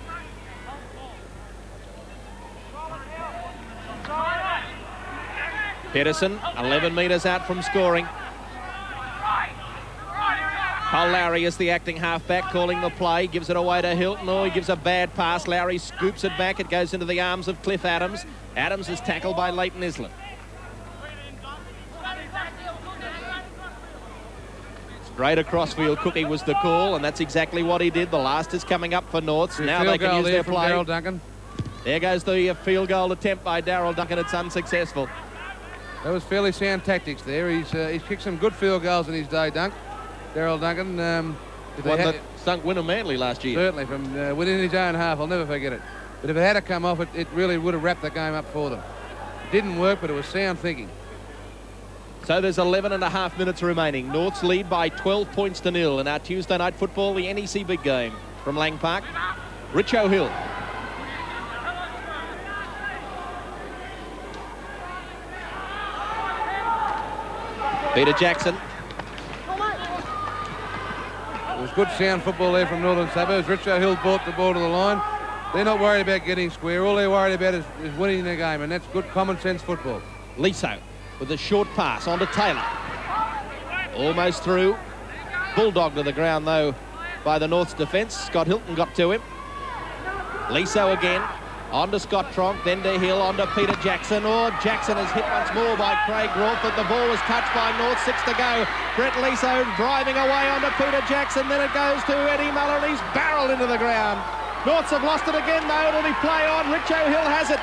Pedersen, 11 metres out from scoring. Cole Lowry is the acting halfback, calling the play, gives it away to Hilton. Oh, he gives a bad pass. Lowry scoops it back. It goes into the arms of Cliff Adams. Adams is tackled by Leighton Island. Straight across field, Cookie was the call, and that's exactly what he did. The last is coming up for Norths. Now they can use their play. Darryl Duncan. There goes the field goal attempt by Darryl Duncan. It's unsuccessful. That was fairly sound tactics there. He's kicked some good field goals in his day, Darryl Duncan. One that stunk Wynnum Manly last year. Certainly, from within his own half. I'll never forget it. But if it had come off, it really would have wrapped the game up for them. It didn't work, but it was sound thinking. So there's 11 and a half minutes remaining. Norths lead by 12 points to 0 in our Tuesday night football, the NEC big game from Lang Park. Rich O'Hill. Peter Jackson. It was good sound football there from Northern Suburbs. Rich O'Hill brought the ball to the line. They're not worried about getting square. All they're worried about is winning the game, and that's good common sense football. Liso with a short pass onto Taylor. Almost through. Bulldog to the ground, though, by the North's defence. Scott Hilton got to him. Liso again. On to Scott Tronk, then to Hill, on to Peter Jackson. Oh, Jackson is hit once more by Craig Groff, but the ball was touched by North. 6 to go. Brett Liso driving away onto Peter Jackson. Then it goes to Eddie Muller, and he's barreled into the ground. Norths have lost it again, though. It'll be play on. Rich O'Hill has it.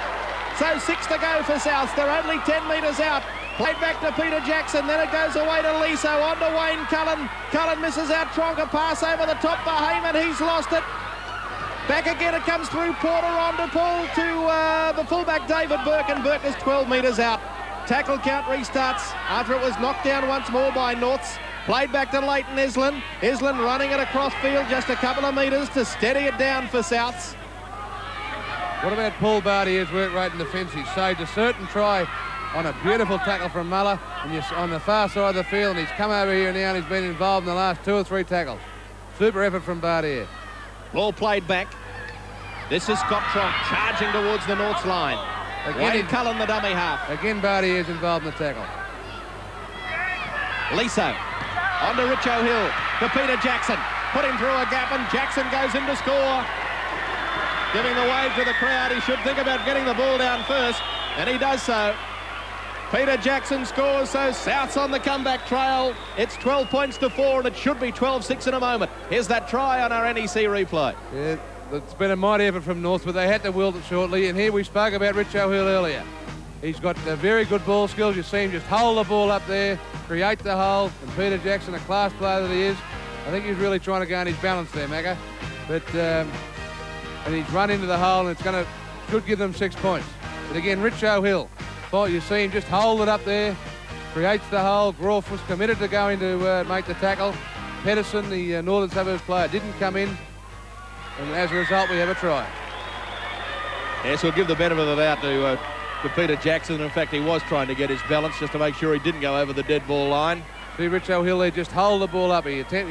So 6 to go for South. They're only 10 metres out. Played back to Peter Jackson, then it goes away to Liso, on to Wayne Cullen. Cullen misses out Tronka, pass over the top for Heyman, he's lost it. Back again, it comes through Porter on to Paul to the fullback David Burke, and Burke is 12 metres out. Tackle count restarts after it was knocked down once more by Norths. Played back to Leighton Island. Island running it across field just a couple of metres to steady it down for Souths. What about Paul Bartier's work right in the fence? He saved a certain try on a beautiful tackle from Muller, and you're on the far side of the field, and he's come over here now and he's been involved in the last 2 or 3 tackles. Super effort from Bartier. Ball played back. This is Scott Tronk charging towards the Norths line. Wayne Cullen, the dummy half. Again, Bartier's involved in the tackle. Liso on to Richo Hill, to Peter Jackson. Put him through a gap, and Jackson goes in to score. Giving the wave to the crowd. He should think about getting the ball down first, and he does so. Peter Jackson scores, so South's on the comeback trail. It's 12 points to 4, and it should be 12-6 in a moment. Here's that try on our NEC replay. Yeah, it's been a mighty effort from North, but they had to wield it shortly. And here we spoke about Richo Hill earlier. He's got very good ball skills. You see him just hold the ball up there, create the hole. And Peter Jackson, a class player that he is, I think he's really trying to gain his balance there, Macca. But and he's run into the hole, and should give them 6 points. But again, Richo Hill. You see him just hold it up there, creates the hole. Groff was committed to going to make the tackle. Pedersen, the Northern Suburbs player, didn't come in, and as a result, we have a try. Yes, we'll give the benefit of the doubt to Peter Jackson. In fact, he was trying to get his balance just to make sure he didn't go over the dead ball line. See Richo Hill there just hold the ball up. It appeared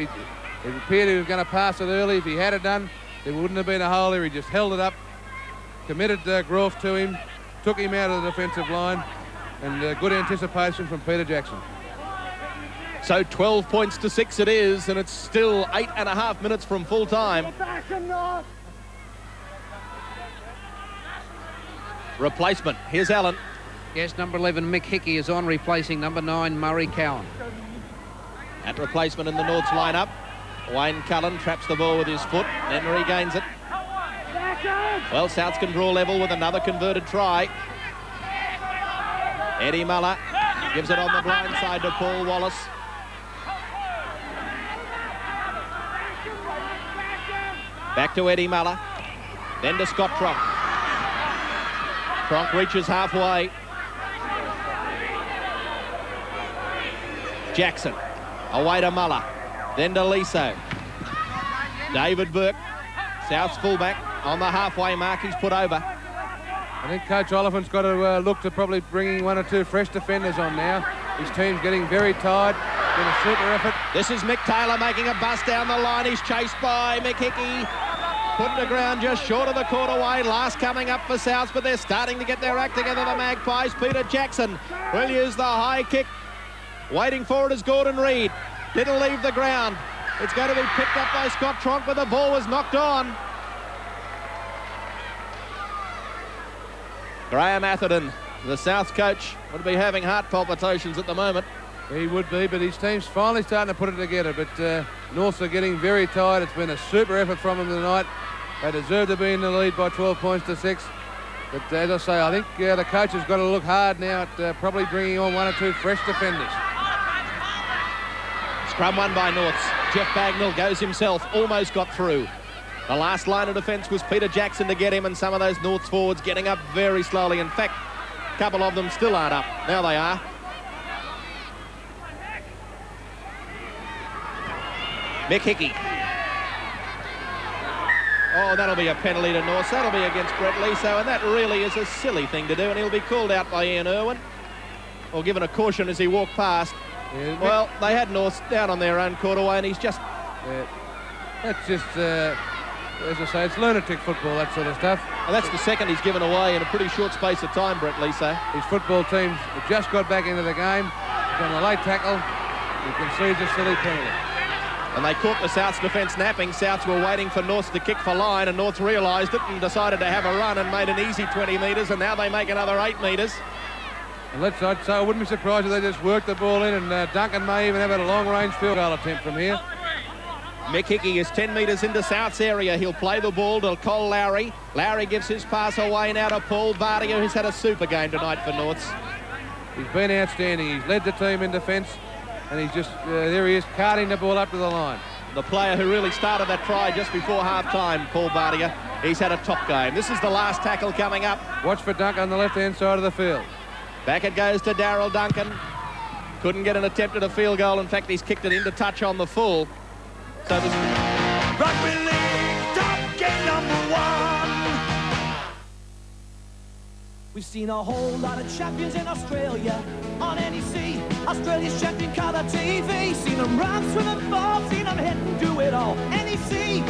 he was going to pass it early. If he had it done, there wouldn't have been a hole there. He just held it up, committed Groff to him, took him out of the defensive line, and good anticipation from Peter Jackson. So 12 points to 6 it is, and it's still 8.5 minutes from full time. Replacement, here's Allen. Yes, number 11, Mick Hickey is on, replacing number 9, Murray Cowan. At replacement in the North's lineup, Wayne Cullen traps the ball with his foot, then regains it. Well, Souths can draw level with another converted try. Eddie Muller gives it on the blind side to Paul Wallace. Back to Eddie Muller. Then to Scott Tronk. Tronk reaches halfway. Jackson. Away to Muller. Then to Liso. David Burke, South's fullback, on the halfway mark. He's put over. I think Coach Oliphant's got to look to probably bringing 1 or 2 fresh defenders on now. His team's getting very tired. Been a super effort. This is Mick Taylor making a bust down the line. He's chased by Mick Hickey. Put to ground just short of the quarterway. Last coming up for Souths, but they're starting to get their act together, the Magpies. Peter Jackson will use the high kick. Waiting for it is Gordon Reid. Didn't leave the ground. It's going to be picked up by Scott Tronk, but the ball was knocked on. Graeme Atherton, the South coach, would be having heart palpitations at the moment. He would be, but his team's finally starting to put it together. But Norths are getting very tired. It's been a super effort from them tonight. They deserve to be in the lead by 12 points to 6. But as I say, I think the coach has got to look hard now at probably bringing on 1 or 2 fresh defenders. Scrum won by Norths. Jeff Bagnall goes himself, almost got through. The last line of defence was Peter Jackson to get him, and some of those Norths forwards getting up very slowly. In fact, a couple of them still aren't up. Now they are. Mick Hickey. Oh, that'll be a penalty to Norths. That'll be against Brett Liso, and that really is a silly thing to do, and he'll be called out by Ian Irwin, or given a caution as he walked past. Yeah, well, they had Norths down on their own quarterway, and he's just... Yeah, that's just, as I say, it's lunatic football, that sort of stuff. And that's the second he's given away in a pretty short space of time, Brett Liso. His football team's just got back into the game. He's on a late tackle. You can see it's a silly penalty. And they caught the Souths defence napping. Souths were waiting for Norths to kick for line, and Norths realised it and decided to have a run and made an easy 20 metres, and now they make another 8 metres. And I'd say I wouldn't be surprised if they just worked the ball in, and Duncan may even have a long-range field goal attempt from here. Mick Hickey is 10 metres into South's area. He'll play the ball to Cole Lowry. Lowry gives his pass away now to Paul Bartier, who's had a super game tonight for Norths. He's been outstanding. He's led the team in defence, and he's just, there he is, carting the ball up to the line. The player who really started that try just before half-time, Paul Bartier, he's had a top game. This is the last tackle coming up. Watch for Duncan on the left-hand side of the field. Back it goes to Darryl Duncan. Couldn't get an attempt at a field goal. In fact, he's kicked it into touch on the full. So this Rugby League top game #1. We've seen a whole lot of champions in Australia on NEC, Australia's champion colour TV. Seen them run, swim and fall, seen them hit and do it all. NEC,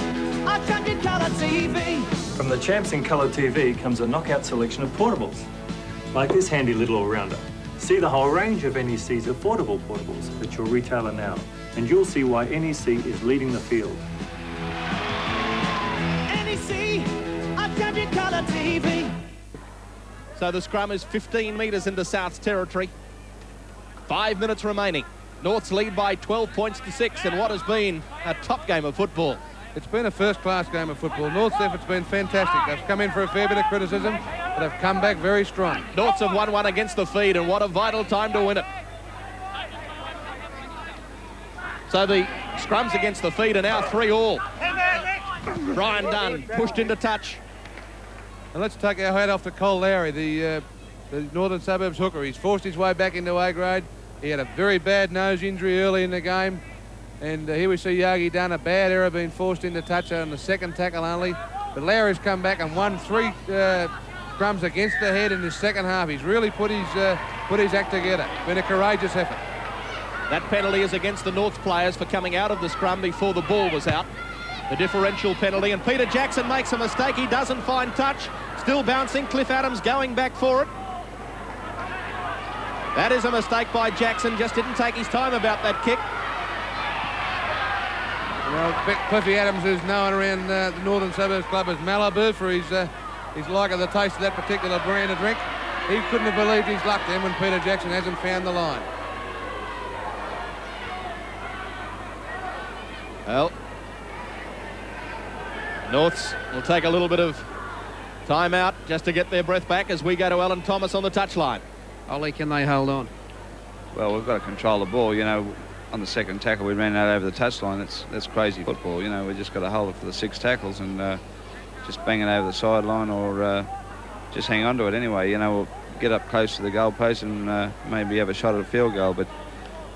our champion colour TV. From the Champs in Colour TV comes a knockout selection of portables, like this handy little all-rounder. See the whole range of NEC's affordable portables at your retailer now, and you'll see why NEC is leading the field. NEC, our champion colour TV. So the scrum is 15 metres into South's territory. 5 minutes remaining. Norths lead by 12 points to 6 in what has been a top game of football. It's been a first-class game of football. North's effort's been fantastic. They've come in for a fair bit of criticism, but they've come back very strong. Norths have won one against the feed, and what a vital time to win it. So the scrums against the feed are now 3-all. Brian Dunn pushed into touch. And let's take our hat off to Cole Lowry, the Northern Suburbs hooker. He's forced his way back into A grade. He had a very bad nose injury early in the game. And here we see Yogi Dunn, a bad error being forced into touch on the second tackle only. But Lowry's come back and won 3 scrums against the head in his second half. He's really put his act together. Been a courageous effort. That penalty is against the Norths players for coming out of the scrum before the ball was out. The differential penalty, and Peter Jackson makes a mistake. He doesn't find touch. Still bouncing. Cliff Adams going back for it. That is a mistake by Jackson. Just didn't take his time about that kick. Well, Cliffy Adams is known around the Northern Suburbs Club as Malibu for his like of the taste of that particular brand of drink. He couldn't have believed his luck then when Peter Jackson hasn't found the line. Well, Norths will take a little bit of time out just to get their breath back as we go to Alan Thomas on the touchline. Ollie, can they hold on? Well, we've got to control the ball. You know, on the second tackle, we ran out over the touchline. That's crazy football. You know, we just got to hold it for the 6 tackles and just bang it over the sideline or just hang on to it anyway. You know, we'll get up close to the goal post and maybe have a shot at a field goal, but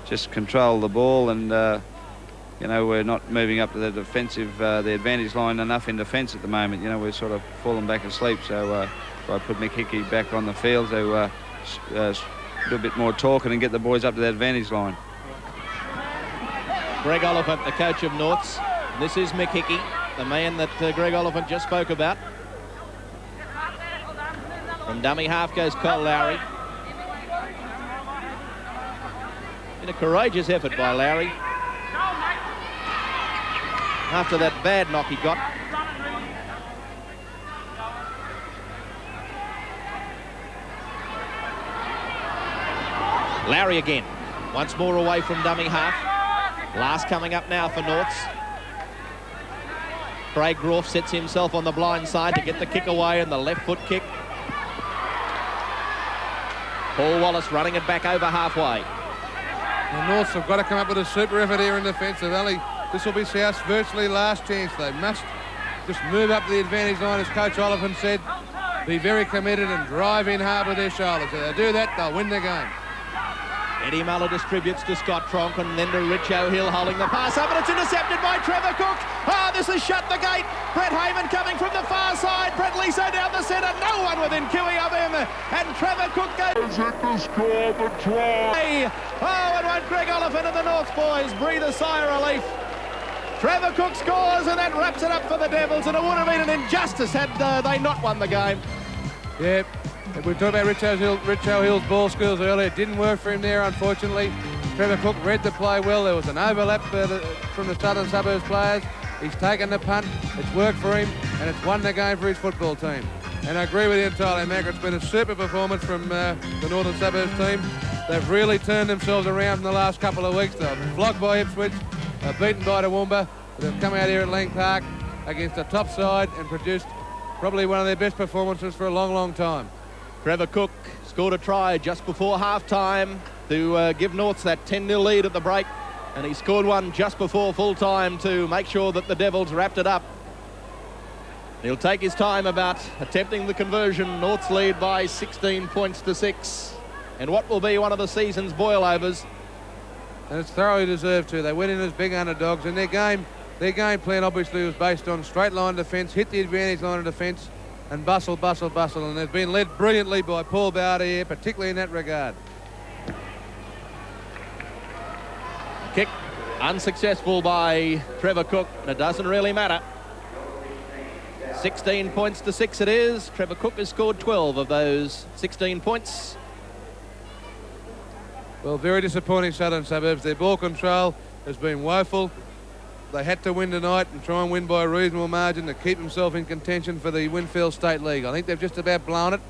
just control the ball and, you know, we're not moving up to the defensive, the advantage line enough in defence at the moment. You know, we're sort of falling back asleep, so I put Mick Hickey back on the field to do a bit more talking and get the boys up to the advantage line. Greg Oliphant, the coach of Norths. This is Mick Hickey, the man that Greg Oliphant just spoke about. From dummy half goes Cole Lowry. In a courageous effort by Lowry. After that bad knock he got. Lowry again. Once more away from dummy half. Last coming up now for Norths. Craig Groff sets himself on the blind side to get the kick away and the left foot kick. Paul Wallace running it back over halfway. The Norths have got to come up with a super effort here in defence. This will be South's virtually last chance. They must just move up the advantage line, as Coach Oliphant said. Be very committed and drive in hard with their shoulders. If they do that, they'll win the game. Eddie Muller distributes to Scott Tronk and then to Rich O'Hill holding the pass up, and it's intercepted by Trevor Cook. This has shut the gate. Brett Hayman coming from the far side. Brett Liso down the centre. No one within QE of him. And Trevor Cook goes It to score the try. and won't Greg Oliphant and the North boys breathe a sigh of relief. Trevor Cook scores, and that wraps it up for the Devils, and it would have been an injustice had they not won the game. Yeah. We talked about Rich O'Hill's ball skills earlier. It didn't work for him there, unfortunately. Trevor Cook read the play well. There was an overlap from the Southern Suburbs players. He's taken the punt. It's worked for him, and it's won the game for his football team. And I agree with you entirely, Mac. It's been a super performance from the Northern Suburbs team. They've really turned themselves around in the last couple of weeks. They're flogged by Ipswich, beaten by Toowoomba, But they've come out here at Lang Park against the top side and produced probably one of their best performances for a long, long time. Trevor Cook scored a try just before half-time to give Norths that 10-0 lead at the break, and he scored one just before full-time to make sure that the Devils wrapped it up. He'll take his time about attempting the conversion. Norths lead by 16 points to 6, and what will be one of the season's boil-overs. And it's thoroughly deserved too. They went in as big underdogs, and their game plan obviously was based on straight line defence, hit the advantage line of defence, and bustle, and they've been led brilliantly by Paul Bartier, particularly in that regard. Kick unsuccessful by Trevor Cook, and it doesn't really matter. 16 points to 6 it is. Trevor Cook has scored 12 of those 16 points. Well, very disappointing Southern Suburbs. Their ball control has been woeful. They had to win tonight and try and win by a reasonable margin to keep themselves in contention for the Winfield State League. I think they've just about blown it,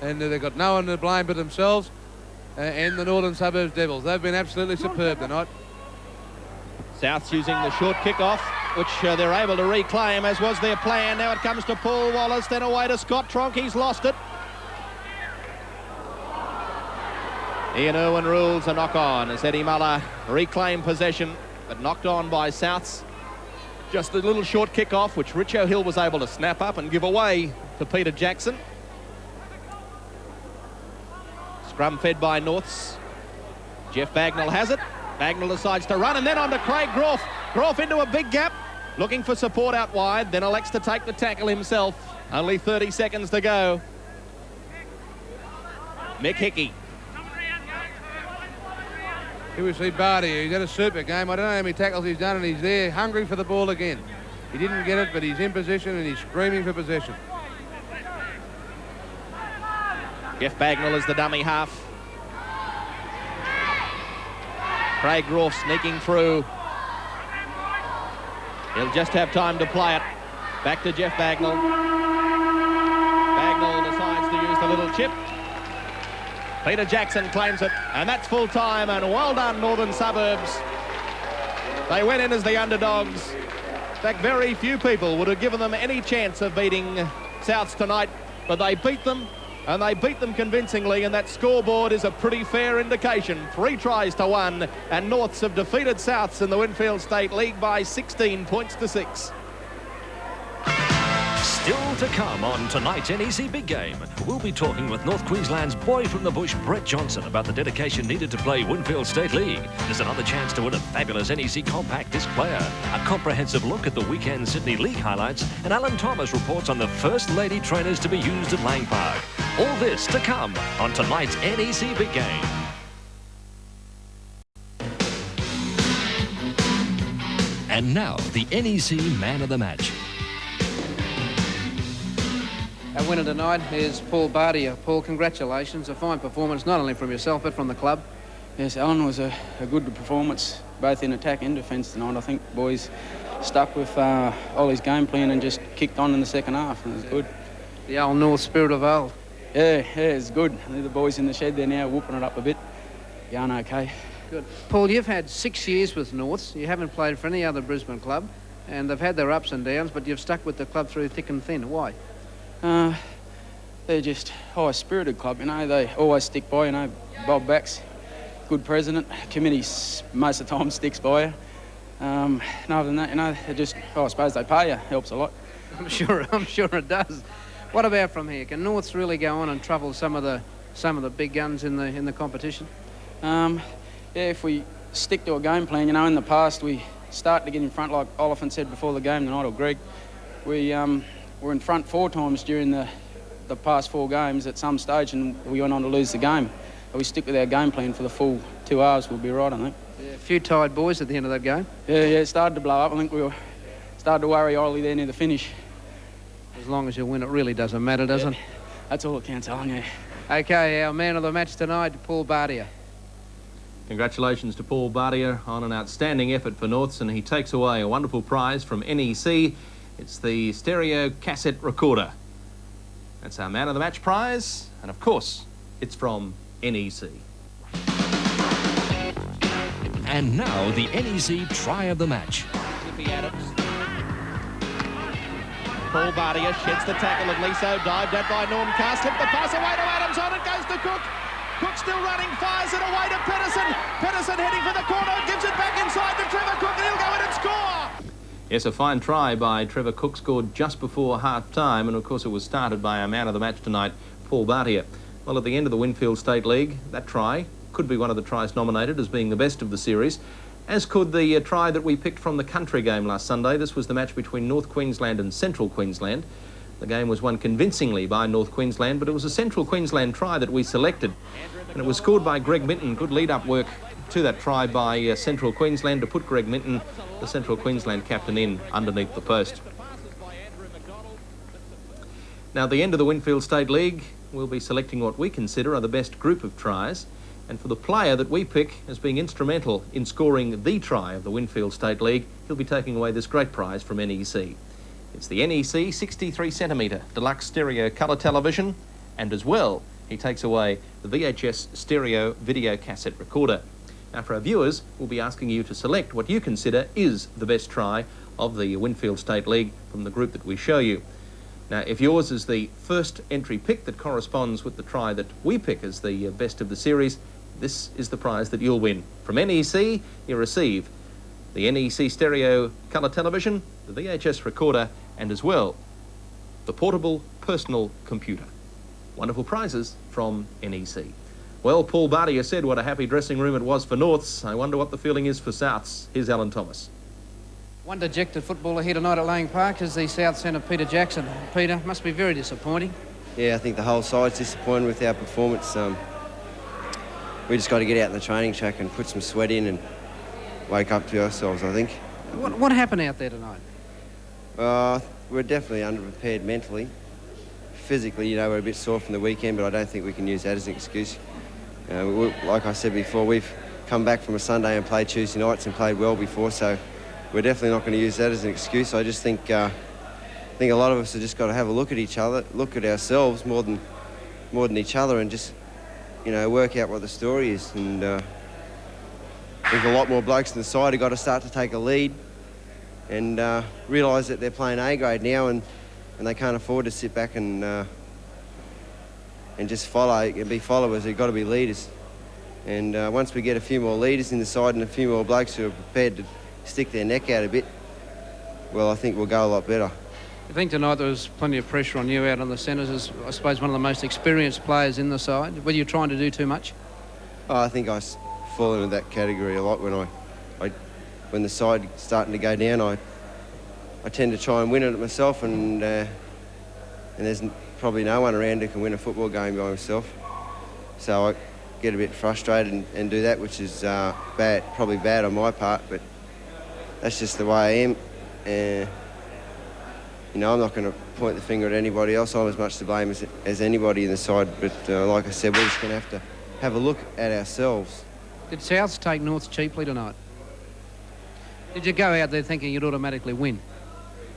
and they've got no one to blame but themselves and the Northern Suburbs Devils. They've been absolutely superb tonight. Souths using the short kick-off, which they're able to reclaim, as was their plan. Now it comes to Paul Wallace, then away to Scott Tronk. He's lost it. Ian Irwin rules a knock-on as Eddie Muller reclaimed possession, but knocked on by Souths. Just a little short kick-off, which Richo Hill was able to snap up and give away to Peter Jackson. Scrum fed by Norths. Jeff Bagnall has it. Bagnall decides to run, and then on to Craig Groff. Groff into a big gap, looking for support out wide, then elects to take the tackle himself. Only 30 seconds to go. Mick Hickey. Here we see Bartier. He's had a super game. I don't know how many tackles he's done, and he's there hungry for the ball again. He didn't get it, but he's in position and he's screaming for possession. Jeff Bagnall is the dummy half. Craig Groff sneaking through. He'll just have time to play it. Back to Jeff Bagnall. Bagnall decides to use the little chip. Peter Jackson claims it, and that's full time, and well done, Northern Suburbs. They went in as the underdogs. In fact, very few people would have given them any chance of beating Souths tonight, but they beat them, and they beat them convincingly, and that scoreboard is a pretty fair indication. 3 tries to 1, and Norths have defeated Souths in the Winfield State League by 16 points to 6. Still to come on tonight's NEC Big Game, we'll be talking with North Queensland's boy from the bush, Brett Johnson, about the dedication needed to play Winfield State League. There's another chance to win a fabulous NEC Compact Disc player, a comprehensive look at the weekend Sydney League highlights, and Alan Thomas reports on the first lady trainers to be used at Lang Park. All this to come on tonight's NEC Big Game. And now, the NEC Man of the Match. Our winner tonight is Paul Bartier. Paul, congratulations. A fine performance, not only from yourself, but from the club. Yes, Alan was a good performance, both in attack and defence tonight. I think boys stuck with Ollie's game plan and just kicked on in the second half, and it was good. The old North spirit of old. Yeah, it's good. The boys in the shed there now whooping it up a bit. Going okay. Good. Paul, you've had 6 years with Norths. You haven't played for any other Brisbane club, and they've had their ups and downs, but you've stuck with the club through thick and thin. Why? They're just high-spirited club, you know. They always stick by, you know. Bob Bax, good president. Committee most of the time sticks by you. And other than that, you know, they just, I suppose they pay you. Helps a lot. I'm sure it does. What about from here? Can Norths really go on and trouble some of the big guns in the competition? Yeah, if we stick to a game plan, you know. In the past, we start to get in front, like Oliphant said before the game tonight, or Greg. We were in front 4 times during the past 4 games at some stage, and we went on to lose the game. But we stick with our game plan for the full 2 hours, we'll be right, I think. Yeah, a few tired boys at the end of that game. Yeah, it started to blow up. I think we started to worry Ollie there near the finish. As long as you win, it really doesn't matter, does it? That's all it counts, Alan, yeah. OK, our man of the match tonight, Paul Bartier. Congratulations to Paul Bartier on an outstanding effort for Norths, and he takes away a wonderful prize from NEC. It's the stereo cassette recorder. That's our Man of the Match prize, and of course, it's from NEC. And now, the NEC Try of the Match. Happy Adams. Paul Bartier sheds the tackle of Liso, dived at by Norm Carr, slipped the pass away to Adams, on it goes to Cook. Cook still running, fires it away to Pedersen. Pedersen heading for the corner, gives it back inside to Trevor Cook, and he'll go in and score. Yes, a fine try by Trevor Cook, scored just before half-time, and of course it was started by our man of the match tonight, Paul Bartier. Well, at the end of the Winfield State League, that try could be one of the tries nominated as being the best of the series, as could the try that we picked from the country game last Sunday. This was the match between North Queensland and Central Queensland. The game was won convincingly by North Queensland, but it was a Central Queensland try that we selected, and it was scored by Greg Minton. Good lead-up work to that try by Central Queensland to put Greg Minton, the Central Queensland captain, in underneath the post. Now, at the end of the Winfield State League, we'll be selecting what we consider are the best group of tries, and for the player that we pick as being instrumental in scoring the try of the Winfield State League, he'll be taking away this great prize from NEC. It's the NEC 63cm deluxe stereo colour television, and as well, he takes away the VHS stereo video cassette recorder. Now, for our viewers, we'll be asking you to select what you consider is the best try of the Winfield State League from the group that we show you. Now, if yours is the first entry pick that corresponds with the try that we pick as the best of the series, this is the prize that you'll win. From NEC, you receive the NEC stereo colour television, the VHS recorder, and as well, the portable personal computer. Wonderful prizes from NEC. Well, Paul Bartier said what a happy dressing room it was for Norths. I wonder what the feeling is for Souths. Here's Alan Thomas. One dejected footballer here tonight at Lang Park is the South centre, Peter Jackson. Peter, must be very disappointing. Yeah, I think the whole side's disappointed with our performance. We just got to get out in the training track and put some sweat in and wake up to ourselves, I think. What happened out there tonight? We're definitely underprepared mentally. Physically, you know, we're a bit sore from the weekend, but I don't think we can use that as an excuse. Like I said before, we've come back from a Sunday and played Tuesday nights and played well before, so we're definitely not going to use that as an excuse. I just think a lot of us have just got to have a look at each other, look at ourselves more than each other, and just, you know, work out what the story is. And there's a lot more blokes in the side who've got to start to take a lead and realise that they're playing A grade now, and they can't afford to sit back and just follow and be followers. They've got to be leaders. And once we get a few more leaders in the side and a few more blokes who are prepared to stick their neck out a bit, well, I think we'll go a lot better. I think tonight there was plenty of pressure on you out on the centres as, I suppose, one of the most experienced players in the side. Were you trying to do too much? Oh, I think I fall into that category a lot when the side's starting to go down. I tend to try and win it myself, and there's probably no one around who can win a football game by himself. So I get a bit frustrated and do that, which is probably bad on my part, but that's just the way I am. You know, I'm not going to point the finger at anybody else. I'm as much to blame as anybody in the side, but like I said, we're just going to have a look at ourselves. Did Souths take Norths cheaply tonight? Did you go out there thinking you'd automatically win?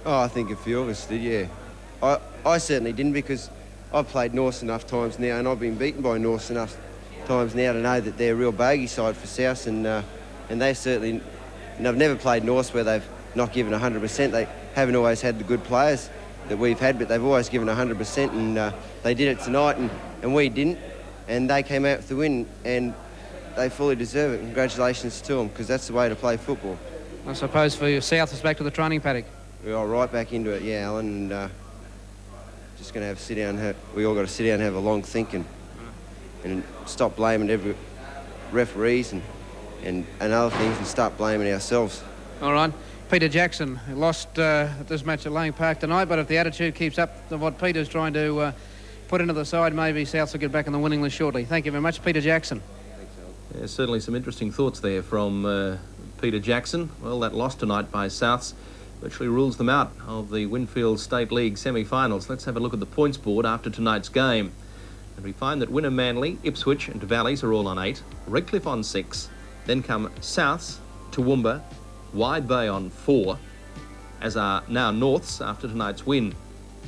Oh, I think a few of us did, yeah. I certainly didn't, because I've played Norths enough times now, and I've been beaten by Norths enough times now to know that they're a real bogey side for Souths, and they certainly... And I've never played Norths where they've not given 100%. They haven't always had the good players that we've had, but they've always given 100%, and they did it tonight, and we didn't, and they came out with the win, and they fully deserve it. Congratulations to them, because that's the way to play football. I suppose for your South, it's back to the training paddock. We are right back into it, yeah, Alan, and just going to have a sit down. We all got to sit down and have a long think and stop blaming every referees and other things, and start blaming ourselves. All right. Peter Jackson lost at this match at Lang Park tonight, but if the attitude keeps up to what Peter's trying to put into the side, maybe Souths will get back in the winning list shortly. Thank you very much, Peter Jackson. Thanks, Alan. Yeah, certainly some interesting thoughts there from Peter Jackson. Well, that loss tonight by Souths virtually rules them out of the Winfield State League semi-finals. Let's have a look at the points board after tonight's game. And we find that Wynnum Manly, Ipswich and Valleys are all on 8, Redcliffe on 6, then come Souths, Toowoomba, Wide Bay on 4, as are now Norths after tonight's win.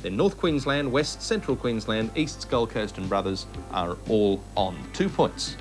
Then North Queensland, West Central Queensland, East Gold Coast and Brothers are all on 2 points.